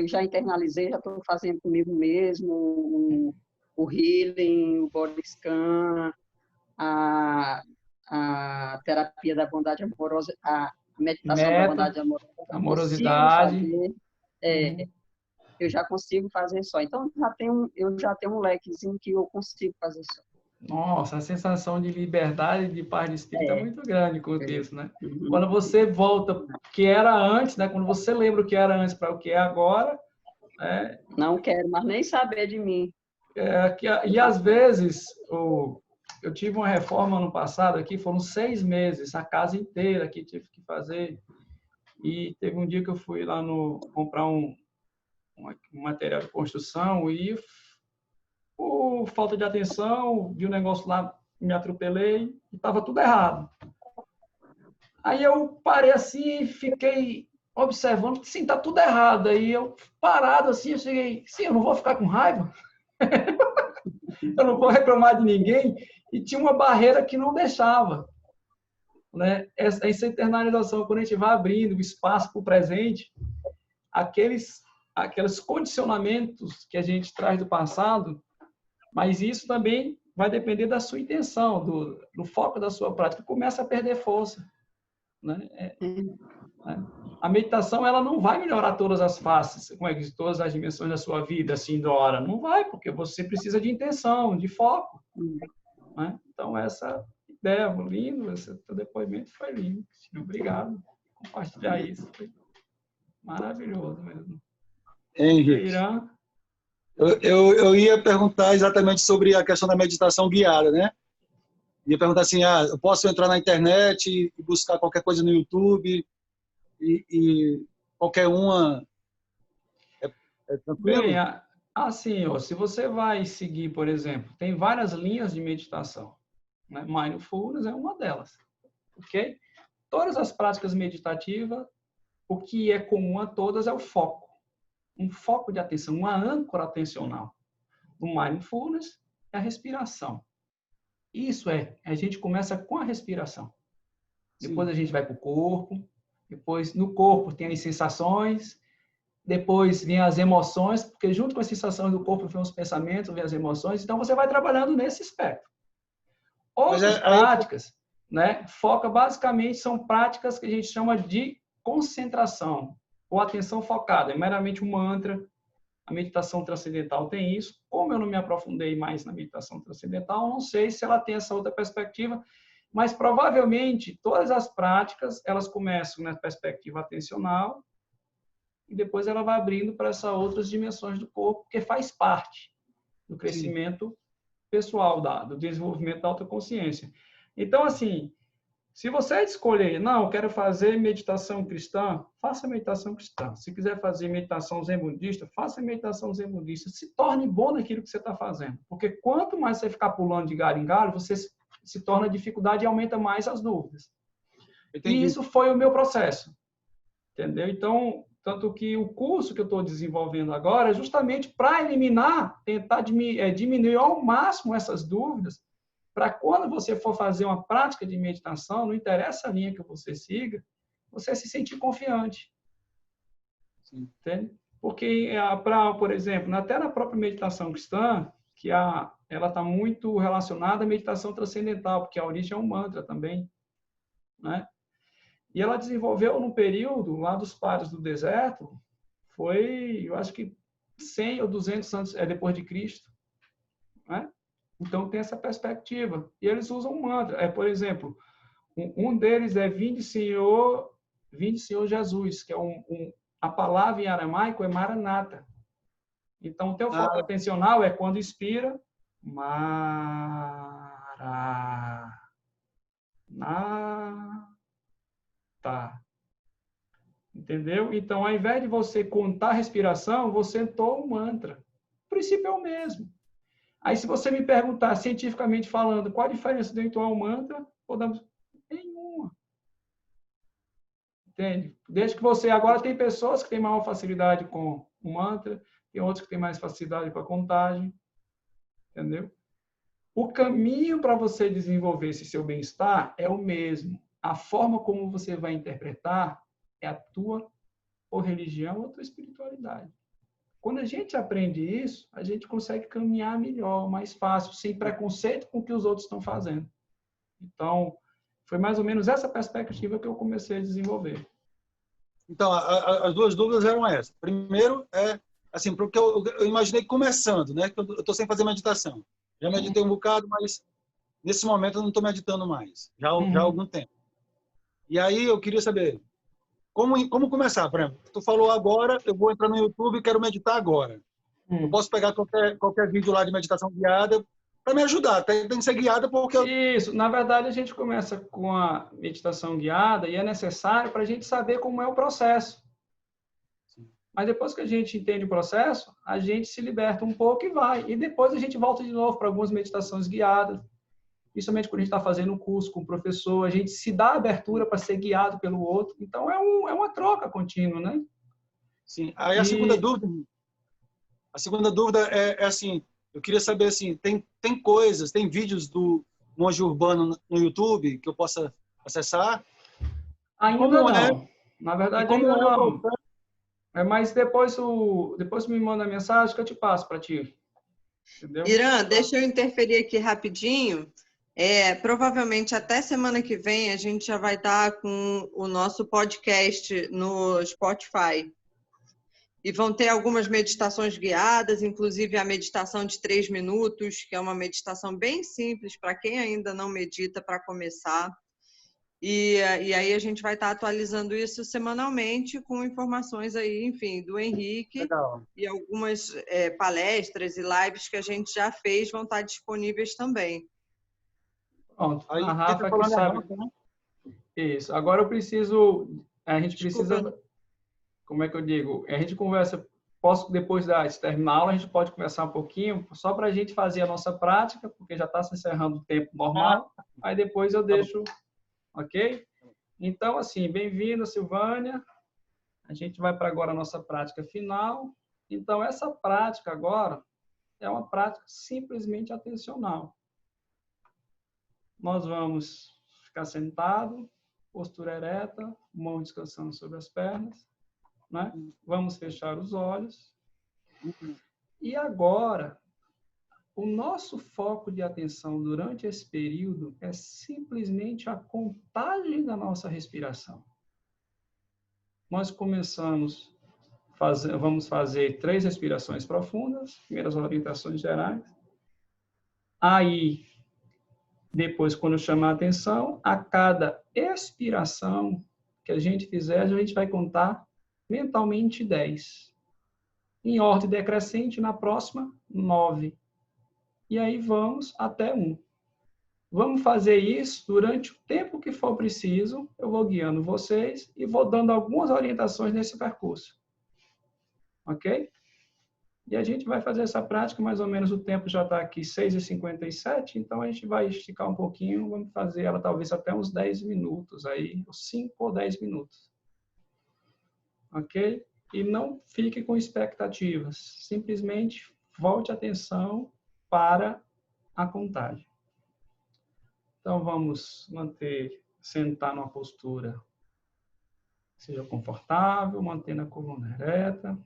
já internalizei, já estou fazendo comigo mesmo o healing, o body scan, a, a terapia da bondade amorosa, a meditação da Meta, bondade amorosa. Eu consigo amorosidade. fazer, eu já consigo fazer só. Então, eu já tenho um lequezinho que eu consigo fazer só. Nossa, a sensação de liberdade, de paz de espírito é É, muito grande com isso, né? uhum. Quando você volta o que era antes, né? Quando você lembra o que era antes para o que é agora, Não quero mais nem saber de mim. e às vezes eu tive uma reforma ano passado aqui, foram 6 meses, a casa inteira que tive que fazer. E teve um dia que eu fui lá comprar um material de construção e por falta de atenção, vi um negócio lá, me atropelei e estava tudo errado. Aí eu parei assim e fiquei observando que sim, está tudo errado. Aí eu parado assim, eu cheguei, sim, eu não vou ficar com raiva, eu não vou reclamar de ninguém. E tinha uma barreira que não deixava. Né? Essa internalização, quando a gente vai abrindo o espaço para o presente, aqueles condicionamentos que a gente traz do passado, mas isso também vai depender da sua intenção, do foco da sua prática, começa a perder força. Né? A meditação ela não vai melhorar todas as faces, como é que todas as dimensões da sua vida, assim, da hora. Não vai, porque você precisa de intenção, de foco. Né? Então, essa ideia, lindo, esse teu depoimento foi lindo. Obrigado por compartilhar isso. Foi maravilhoso mesmo. Henrique, Irã. eu ia perguntar exatamente sobre a questão da meditação guiada, né? Ia perguntar assim, eu posso entrar na internet e buscar qualquer coisa no YouTube e qualquer uma é tranquilo? Bem, assim, ó, se você vai seguir, por exemplo, tem várias linhas de meditação. Né? Mindfulness é uma delas. Ok? Todas as práticas meditativas, o que é comum a todas é o foco. Um foco de atenção, uma âncora atencional. O mindfulness é a respiração. Isso a gente começa com a respiração. Depois a gente vai para o corpo, depois no corpo tem as sensações, depois vem as emoções, porque junto com as sensações do corpo vem os pensamentos, vem as emoções, então você vai trabalhando nesse espectro. Outras práticas, né, foca basicamente, são práticas que a gente chama de concentração, ou atenção focada, é meramente um mantra. A meditação transcendental tem isso. Como eu não me aprofundei mais na meditação transcendental, não sei se ela tem essa outra perspectiva, mas provavelmente todas as práticas, elas começam na perspectiva atencional e depois ela vai abrindo para essas outras dimensões do corpo, que faz parte do crescimento pessoal, do desenvolvimento da autoconsciência. Então, assim, se você escolher, não, eu quero fazer meditação cristã, faça meditação cristã. Se quiser fazer meditação zen budista, faça meditação zen budista. Se torne bom naquilo que você está fazendo. Porque quanto mais você ficar pulando de galho em galho, você se torna dificuldade e aumenta mais as dúvidas. Entendi. E isso foi o meu processo. Entendeu? Então, tanto que o curso que eu estou desenvolvendo agora é justamente para eliminar, tentar diminuir ao máximo essas dúvidas, para quando você for fazer uma prática de meditação, não interessa a linha que você siga, você se sentir confiante. Sim. Entende? Porque, por exemplo, até na própria meditação cristã, que ela está muito relacionada à meditação transcendental, porque a origem é um mantra também. Né? E ela desenvolveu num período, lá dos pares do deserto, foi, eu acho que 100 ou 200 anos depois de Cristo. Né? Então, tem essa perspectiva. E eles usam um mantra. Por exemplo, um deles é vinde Senhor Jesus, que é a palavra em aramaico é Maranata. Então, o teu foco atencional é quando inspira, Maranata. Entendeu? Então, ao invés de você contar a respiração, você entoa um mantra. O princípio é o mesmo. Aí, se você me perguntar, cientificamente falando, qual a diferença de entoar um mantra, podemos... Nenhuma. Entende? Desde que você... Agora, tem pessoas que têm maior facilidade com o mantra, tem outros que têm mais facilidade com a contagem. Entendeu? O caminho para você desenvolver esse seu bem-estar é o mesmo. a forma como você vai interpretar é a tua ou religião ou a tua espiritualidade. Quando a gente aprende isso, a gente consegue caminhar melhor, mais fácil, sem preconceito com o que os outros estão fazendo. Então, foi mais ou menos essa perspectiva que eu comecei a desenvolver. Então, as duas dúvidas eram essas. Primeiro, assim, porque eu imaginei começando, né? Que eu estou sem fazer meditação. Já meditei um bocado, mas nesse momento eu não estou meditando mais, já há algum tempo. E aí eu queria saber, como começar? Por exemplo, tu falou agora, eu vou entrar no YouTube e quero meditar agora. Eu posso pegar qualquer vídeo lá de meditação guiada para me ajudar. Tem que ser guiada porque Isso, na verdade a gente começa com a meditação guiada e é necessário para a gente saber como é o processo. Mas depois que a gente entende o processo, a gente se liberta um pouco e vai. E depois a gente volta de novo para algumas meditações guiadas. Principalmente quando a gente está fazendo um curso com o professor, a gente se dá abertura para ser guiado pelo outro. Então, é uma troca contínua, né? Sim. Aí a segunda dúvida é assim, eu queria saber assim, tem coisas, tem vídeos do monge urbano no YouTube que eu possa acessar? Ainda não. Na E verdade, como ainda é o não. processo? Mas depois me manda a mensagem que eu te passo para ti. Entendeu? Irã, deixa eu interferir aqui rapidinho. Provavelmente até semana que vem a gente já vai estar com o nosso podcast no Spotify. E vão ter algumas meditações guiadas, inclusive a meditação de 3 minutos, que é uma meditação bem simples para quem ainda não medita para começar. E aí a gente vai estar atualizando isso semanalmente com informações aí, enfim, do Henrique. Legal. E algumas palestras e lives que a gente já fez vão estar disponíveis também. Pronto. Aí, A quem tá Rafa que falando é a sabe. Rafa, né? Isso. Agora a gente Desculpa. precisa, como é que eu digo? A gente conversa, depois de terminar a aula, a gente pode conversar um pouquinho, só para a gente fazer a nossa prática, porque já está se encerrando o tempo normal. Aí depois eu deixo, ok? Então, assim, bem-vinda, Silvânia. A gente vai para agora a nossa prática final. Então, essa prática agora é uma prática simplesmente atencional. Nós vamos ficar sentado, postura ereta, mão descansando sobre as pernas, né? Vamos fechar os olhos. E agora, o nosso foco de atenção durante esse período é simplesmente a contagem da nossa respiração. Nós vamos fazer 3 respirações profundas, primeiras orientações gerais. Aí, depois, quando eu chamar a atenção, a cada expiração que a gente fizer, a gente vai contar mentalmente 10. Em ordem decrescente, na próxima, 9. E aí vamos até 1. Vamos fazer isso durante o tempo que for preciso. Eu vou guiando vocês e vou dando algumas orientações nesse percurso. Ok? E a gente vai fazer essa prática, mais ou menos o tempo já está aqui 6h57, então a gente vai esticar um pouquinho, vamos fazer ela talvez até uns 10 minutos, aí, 5 ou 10 minutos. Ok? E não fique com expectativas, simplesmente volte a atenção para a contagem. Então vamos sentar numa postura que seja confortável, mantendo a coluna ereta,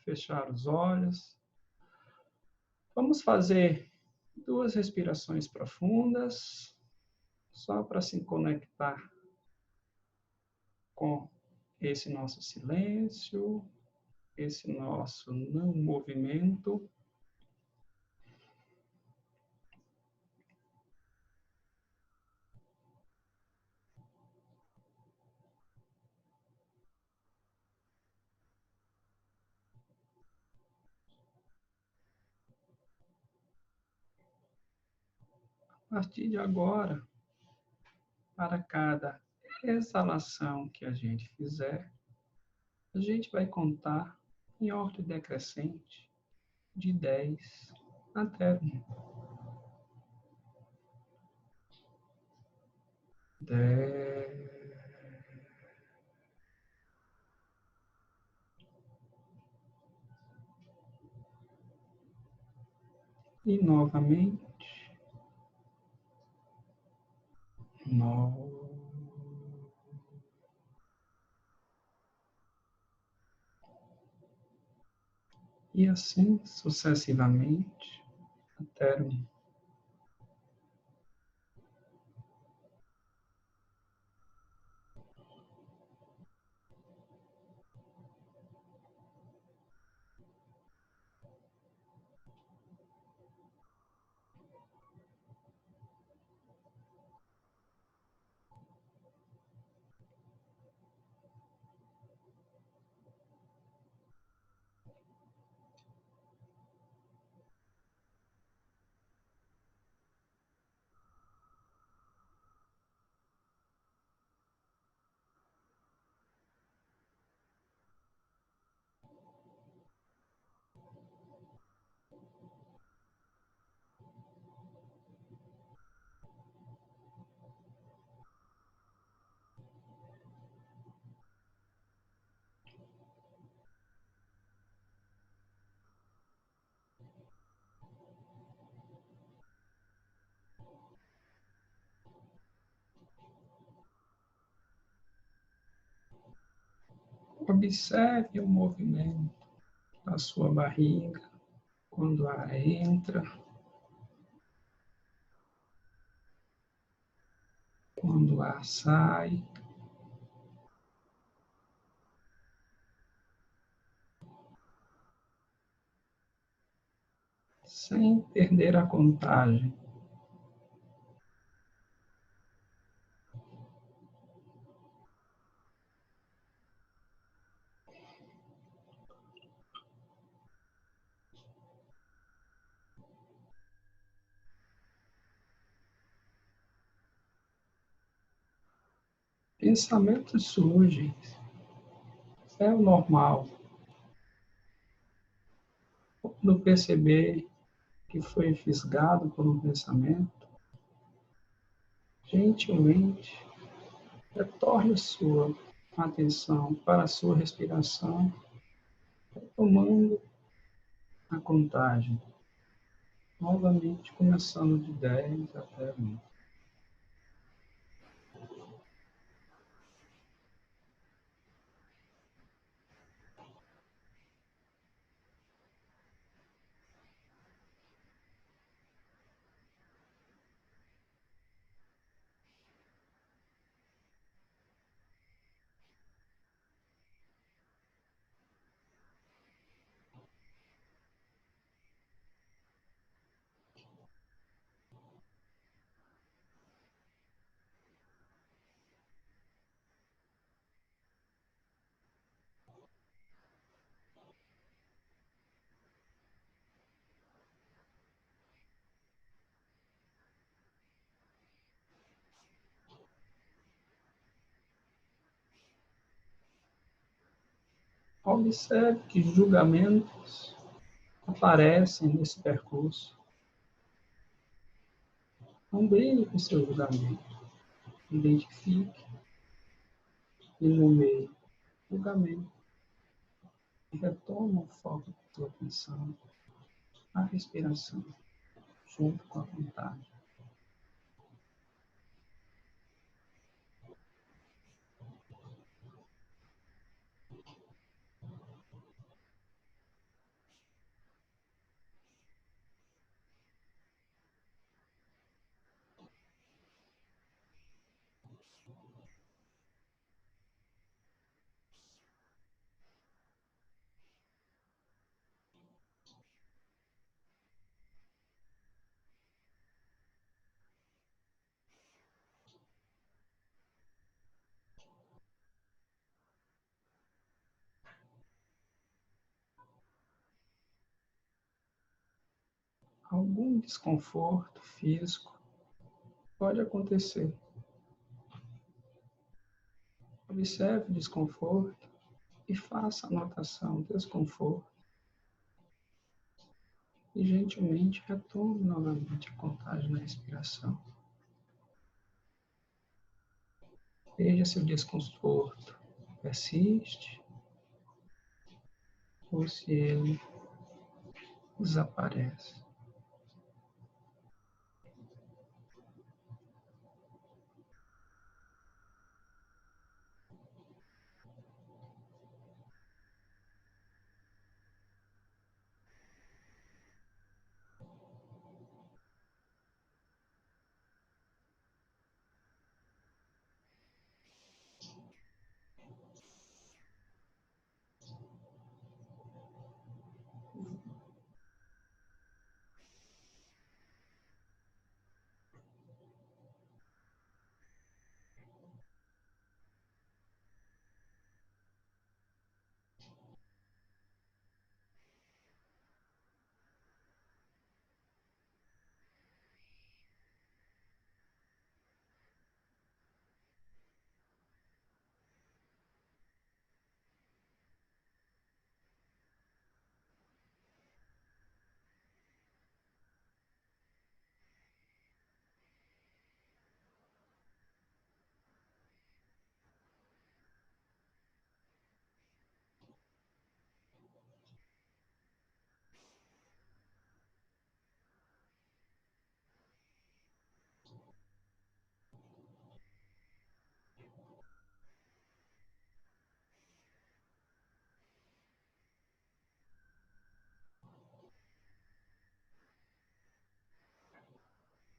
fechar os olhos. Vamos fazer 2 respirações profundas, só para se conectar com esse nosso silêncio, esse nosso não movimento. A partir de agora, para cada exalação que a gente fizer, a gente vai contar em ordem decrescente de 10 até 1. 10. E novamente, 9. E assim sucessivamente até o Observe o movimento da sua barriga quando o ar entra, quando o ar sai. Sem perder a contagem. Pensamentos surgem, isso é o normal. Quando perceber que foi fisgado por um pensamento, gentilmente retorne sua atenção para a sua respiração, retomando a contagem, novamente começando de 10 até 1. Observe que julgamentos aparecem nesse percurso. Não brigue com seu julgamento. Identifique e nomeie o julgamento. E retoma o foco da sua atenção na respiração, junto com a vontade. Algum desconforto físico pode acontecer. Observe o desconforto e faça a anotação do desconforto. E gentilmente retome novamente a contagem na respiração. Veja se o desconforto persiste ou se ele desaparece.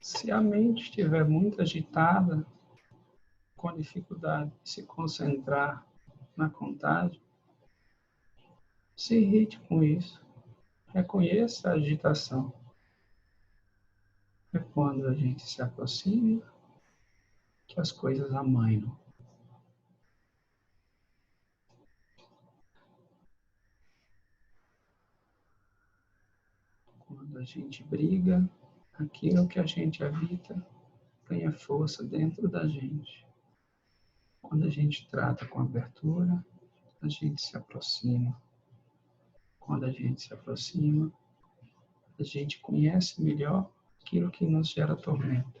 Se a mente estiver muito agitada, com dificuldade de se concentrar na contagem, se irrite com isso. Reconheça a agitação. É quando a gente se aproxima que as coisas amainam. Quando a gente briga, aquilo que a gente evita ganha força dentro da gente. Quando a gente trata com abertura, a gente se aproxima. Quando a gente se aproxima, a gente conhece melhor aquilo que nos gera tormento.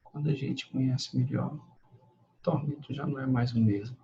Quando a gente conhece melhor, o tormento já não é mais o mesmo.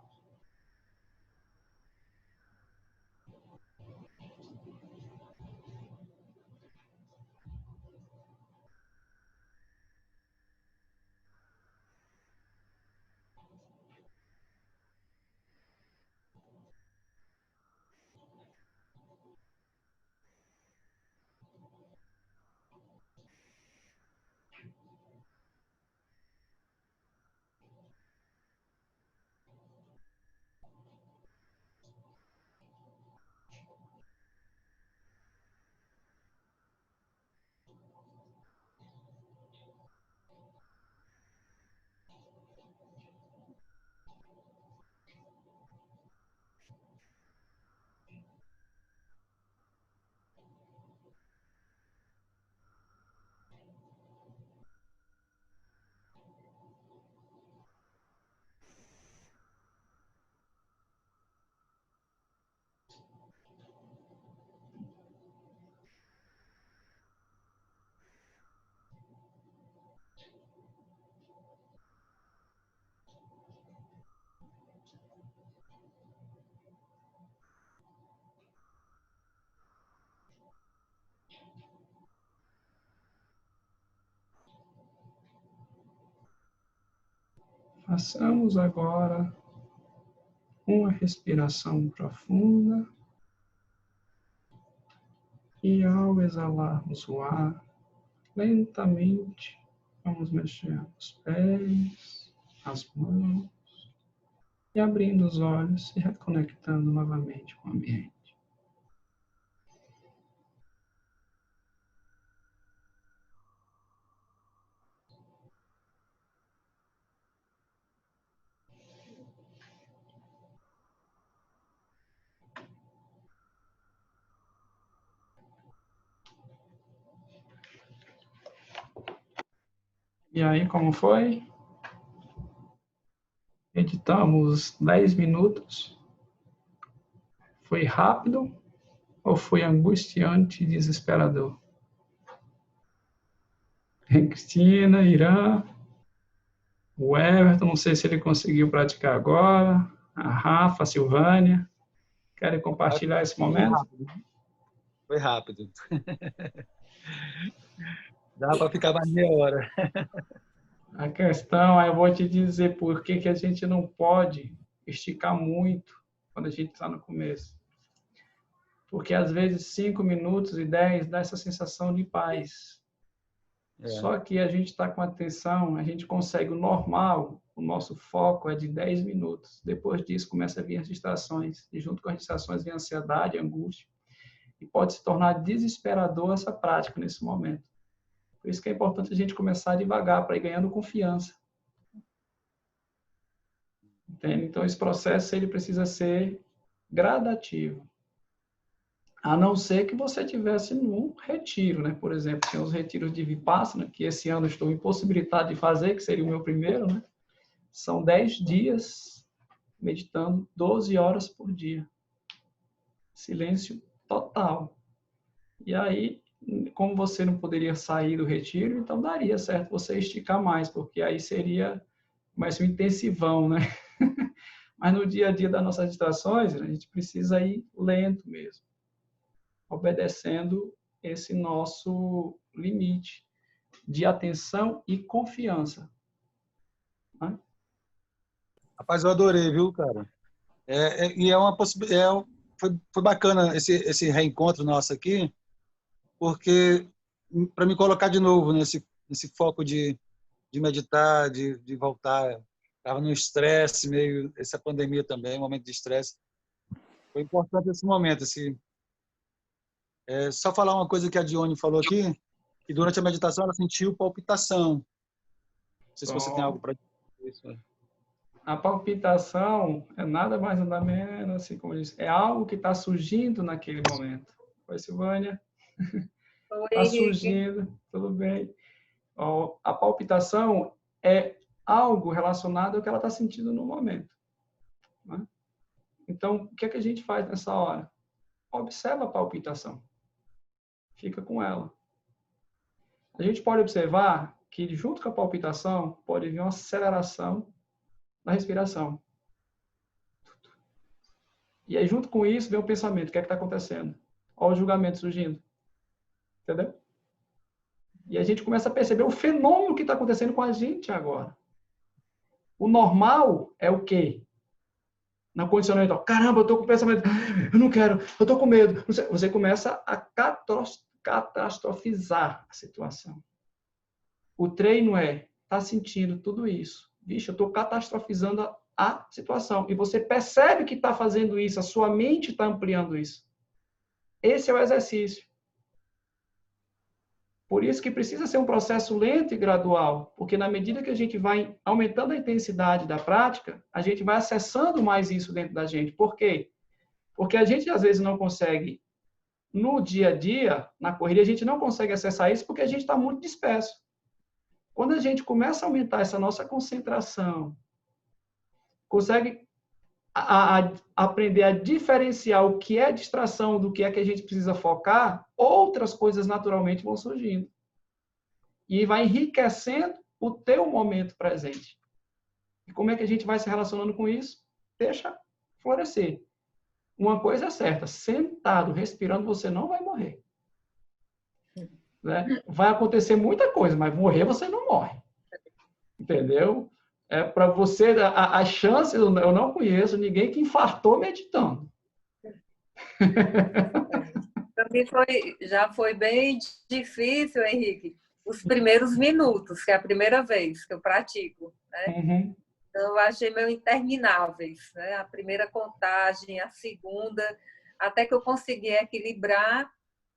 Façamos agora uma respiração profunda e ao exalarmos o ar, lentamente vamos mexer os pés, as mãos e abrindo os olhos e reconectando novamente com o ambiente. E aí, como foi? Editamos 10 minutos. Foi rápido ou foi angustiante e desesperador? Cristina, Irã, o Everton, não sei se ele conseguiu praticar agora, a Rafa, a Silvânia. Querem compartilhar esse momento? Foi rápido. Dá para ficar mais meia hora. A questão, eu vou te dizer por que a gente não pode esticar muito quando a gente está no começo. Porque às vezes 5 minutos e 10 dá essa sensação de paz. Só que a gente está com atenção, a gente consegue o normal, o nosso foco é de 10 minutos. Depois disso começa a vir as distrações. E junto com as distrações vem a ansiedade, a angústia. E pode se tornar desesperador essa prática nesse momento. Por isso que é importante a gente começar devagar, para ir ganhando confiança. Entende? Então, esse processo ele precisa ser gradativo. A não ser que você tivesse num retiro, né? Por exemplo, tem os retiros de Vipassana, que esse ano estou impossibilitado de fazer, que seria o meu primeiro, né? São 10 dias meditando 12 horas por dia. Silêncio total. E aí, como você não poderia sair do retiro, então daria certo você esticar mais, porque aí seria mais um intensivão, né? Mas no dia a dia das nossas distrações, a gente precisa ir lento mesmo, obedecendo esse nosso limite de atenção e confiança. Né? Rapaz, eu adorei, viu, cara? E é uma possibilidade. Foi bacana esse reencontro nosso aqui, porque para me colocar de novo nesse foco de meditar, de voltar. Estava no estresse, meio essa pandemia também, um momento de estresse. Foi importante esse momento. Só falar uma coisa que a Dione falou aqui, que durante a meditação ela sentiu palpitação. Não sei se você tem algo para dizer isso. A palpitação é nada mais nada menos, assim como eu disse, é algo que está surgindo naquele momento. Oi, Silvânia. Está surgindo, tudo bem. A palpitação é algo relacionado ao que ela está sentindo no momento. Né? Então, o que é que a gente faz nessa hora? Observa a palpitação. Fica com ela. A gente pode observar que, junto com a palpitação, pode vir uma aceleração da respiração. E aí, junto com isso, vem o pensamento. O que é que está acontecendo? Olha o julgamento surgindo. Entendeu? E a gente começa a perceber o fenômeno que está acontecendo com a gente agora. O normal é o quê? Na condicionamento, caramba, eu estou com pensamento, eu não quero, eu estou com medo. Você começa a catastrofizar a situação. O treino tá sentindo tudo isso. Vixe, eu estou catastrofizando a situação. E você percebe que está fazendo isso, a sua mente está ampliando isso. Esse é o exercício. Por isso que precisa ser um processo lento e gradual, porque na medida que a gente vai aumentando a intensidade da prática, a gente vai acessando mais isso dentro da gente. Por quê? Porque a gente às vezes não consegue, no dia a dia, na corrida, a gente não consegue acessar isso porque a gente está muito disperso. Quando a gente começa a aumentar essa nossa concentração, consegue aprender a diferenciar o que é distração do que é que a gente precisa focar, outras coisas naturalmente vão surgindo. E vai enriquecendo o teu momento presente. E como é que a gente vai se relacionando com isso? Deixa florescer. Uma coisa é certa, sentado, respirando, você não vai morrer. Né? Vai acontecer muita coisa, mas morrer você não morre. Entendeu? Para você, as chances, eu não conheço ninguém que infartou meditando. Para mim já foi bem difícil, Henrique, os primeiros minutos, que é a primeira vez que eu pratico. Né? Uhum. Então, eu achei meio intermináveis. Né? A primeira contagem, a segunda, até que eu consegui equilibrar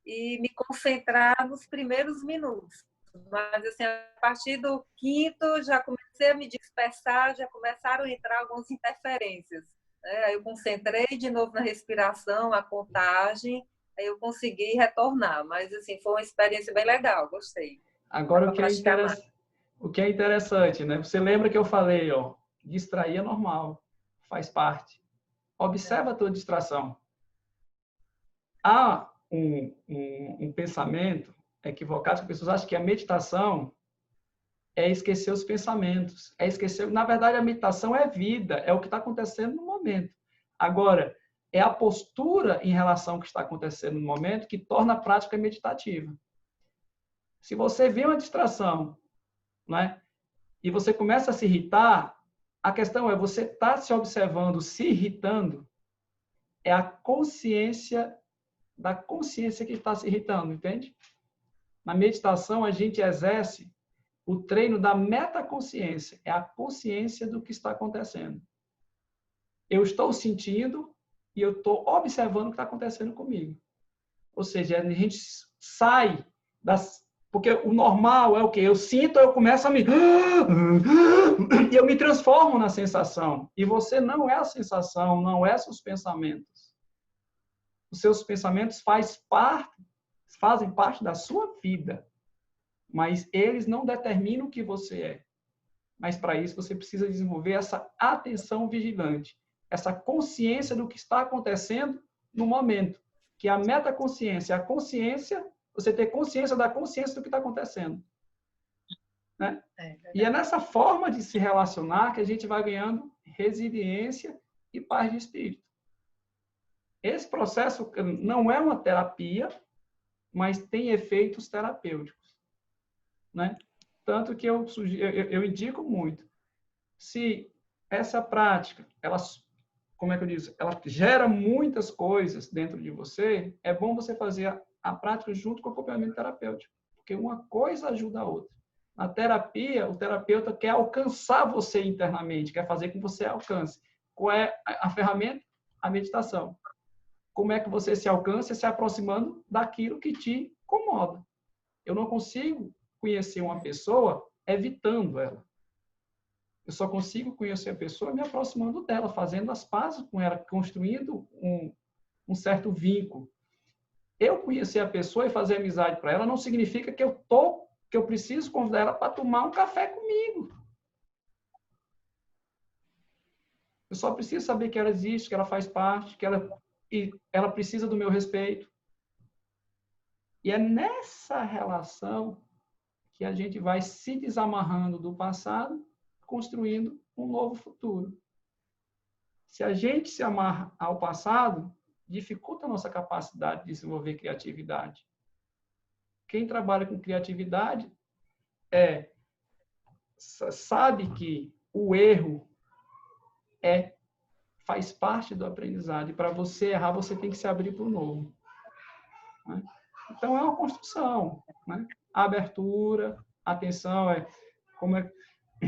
e me concentrar nos primeiros minutos. Mas, assim, a partir do quinto, já comecei a me dispersar, já começaram a entrar algumas interferências. Né? Aí eu concentrei de novo na respiração, a contagem, aí eu consegui retornar. Mas, assim, foi uma experiência bem legal, gostei. Agora, o que é interessante, né? Você lembra que eu falei, distrair é normal, faz parte. Observa a tua distração. Há um pensamento equivocado, que as pessoas acham que a meditação é esquecer os pensamentos, é esquecer. Na verdade, a meditação é vida, é o que está acontecendo no momento. Agora, é a postura em relação ao que está acontecendo no momento que torna a prática meditativa. Se você vê uma distração, né, e você começa a se irritar, a questão é, você está se observando, se irritando, é a consciência da consciência que está se irritando, entende? Na meditação, a gente exerce o treino da metaconsciência. É a consciência do que está acontecendo. Eu estou sentindo e eu estou observando o que está acontecendo comigo. Ou seja, a gente sai das... Porque o normal é o quê? Eu sinto, eu começo a me... E eu me transformo na sensação. E você não é a sensação, não é seus pensamentos. Os seus pensamentos fazem parte da sua vida, mas eles não determinam o que você é. Mas para isso você precisa desenvolver essa atenção vigilante, essa consciência do que está acontecendo no momento, que é a metaconsciência, a consciência, você ter consciência da consciência do que está acontecendo. Né? E é nessa forma de se relacionar que a gente vai ganhando resiliência e paz de espírito. Esse processo não é uma terapia, mas tem efeitos terapêuticos. Né? Tanto que eu indico muito. Se essa prática, ela, como é que eu digo? Ela gera muitas coisas dentro de você, é bom você fazer a prática junto com o acompanhamento terapêutico. Porque uma coisa ajuda a outra. Na terapia, o terapeuta quer alcançar você internamente, quer fazer com que você alcance. Qual é a ferramenta? A meditação. Como é que você se alcança? Se aproximando daquilo que te incomoda. Eu não consigo conhecer uma pessoa evitando ela. Eu só consigo conhecer a pessoa me aproximando dela, fazendo as pazes com ela, construindo um certo vínculo. Eu conhecer a pessoa e fazer amizade para ela não significa que eu preciso convidar ela para tomar um café comigo. Eu só preciso saber que ela existe, que ela faz parte, que ela precisa do meu respeito. E é nessa relação que a gente vai se desamarrando do passado, construindo um novo futuro. Se a gente se amarra ao passado, dificulta a nossa capacidade de desenvolver criatividade. Quem trabalha com criatividade sabe que o erro faz parte do aprendizado. E para você errar, você tem que se abrir para o novo. Né? Então, é uma construção. Né? A abertura, a atenção,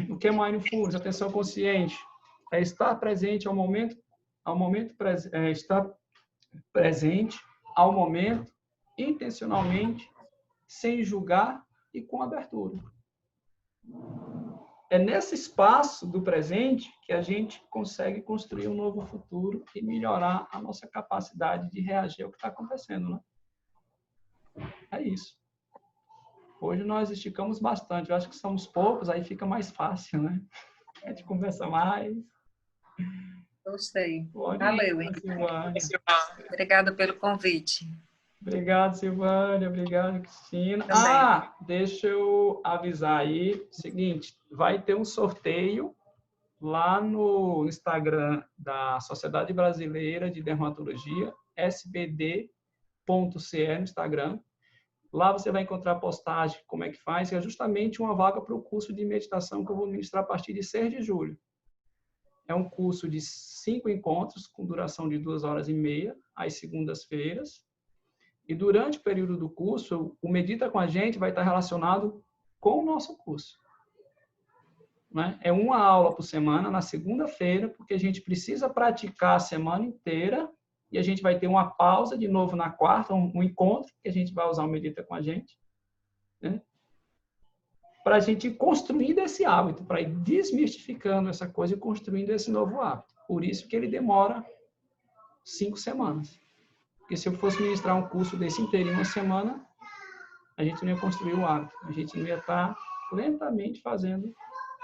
o que é mindfulness? Atenção consciente. É estar presente ao momento estar presente ao momento, intencionalmente, sem julgar e com abertura. É nesse espaço do presente que a gente consegue construir um novo futuro e melhorar a nossa capacidade de reagir ao que está acontecendo, né? É isso. Hoje nós esticamos bastante. Eu acho que somos poucos, aí fica mais fácil, né? A gente conversa mais. Gostei. Valeu, hein? Silvânia. Obrigada pelo convite. Obrigado, Silvânia. Obrigado, Cristina. Também. Deixa eu avisar aí. Seguinte, vai ter um sorteio lá no Instagram da Sociedade Brasileira de Dermatologia, sbd.ce no Instagram. Lá você vai encontrar a postagem, como é que faz, que é justamente uma vaga para o curso de meditação que eu vou ministrar a partir de 6 de julho. É um curso de 5 encontros, com duração de 2h30, às segundas-feiras. E durante o período do curso, o Medita com a gente vai estar relacionado com o nosso curso. Né? É uma aula por semana, na segunda-feira, porque a gente precisa praticar a semana inteira e a gente vai ter uma pausa de novo na quarta, um encontro, que a gente vai usar o Medita com a gente, né? Para a gente ir construindo esse hábito, para ir desmistificando essa coisa e construindo esse novo hábito. Por isso que ele demora 5 semanas. Porque se eu fosse ministrar um curso desse inteiro em uma semana, a gente não ia construir o hábito. A gente não ia estar lentamente fazendo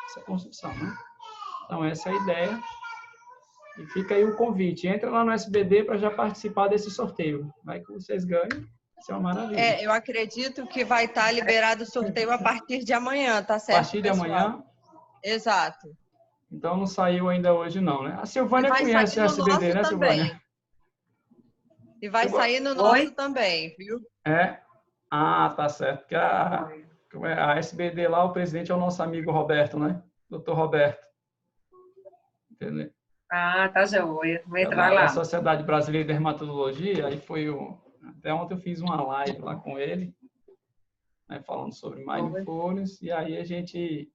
essa construção, né? Então, essa é a ideia. E fica aí o convite. Entra lá no SBD para já participar desse sorteio. Vai que vocês ganhem. Isso é uma maravilha. Eu acredito que vai estar liberado o sorteio a partir de amanhã, tá certo? A partir de amanhã? Exato. Então, não saiu ainda hoje, não, né? A Silvânia conhece o SBD, né, Silvânia? E vai sair no nosso também, viu? Tá certo. Porque a SBD lá, o presidente é o nosso amigo Roberto, né? Doutor Roberto. Entendeu? Tá joia. Vou entrar lá. A Sociedade Brasileira de Dermatologia, aí foi até ontem eu fiz uma live lá com ele, né, falando sobre mindfulness, e aí a gente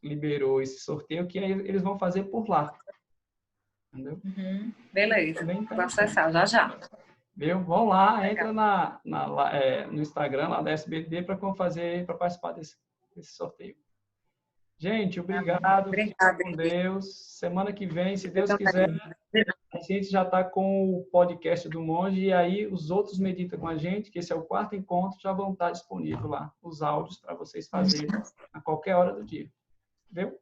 liberou esse sorteio que aí eles vão fazer por lá. Entendeu? Beleza. Vou acessar já. Viu? Vão lá, entra no Instagram lá da SBD para participar desse sorteio. Gente, obrigado. Fica com Deus. Semana que vem, se Deus quiser, a gente já está com o podcast do Monge e aí os outros Medita com a gente, que esse é o 4º encontro, já vão estar disponíveis lá, os áudios para vocês fazerem a qualquer hora do dia. Viu?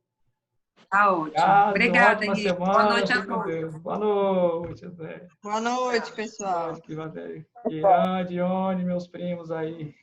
Tá ótimo. Obrigada, Henrique. Boa noite a todos. Boa noite, Zé. Boa noite, pessoal. Dione, meus primos aí.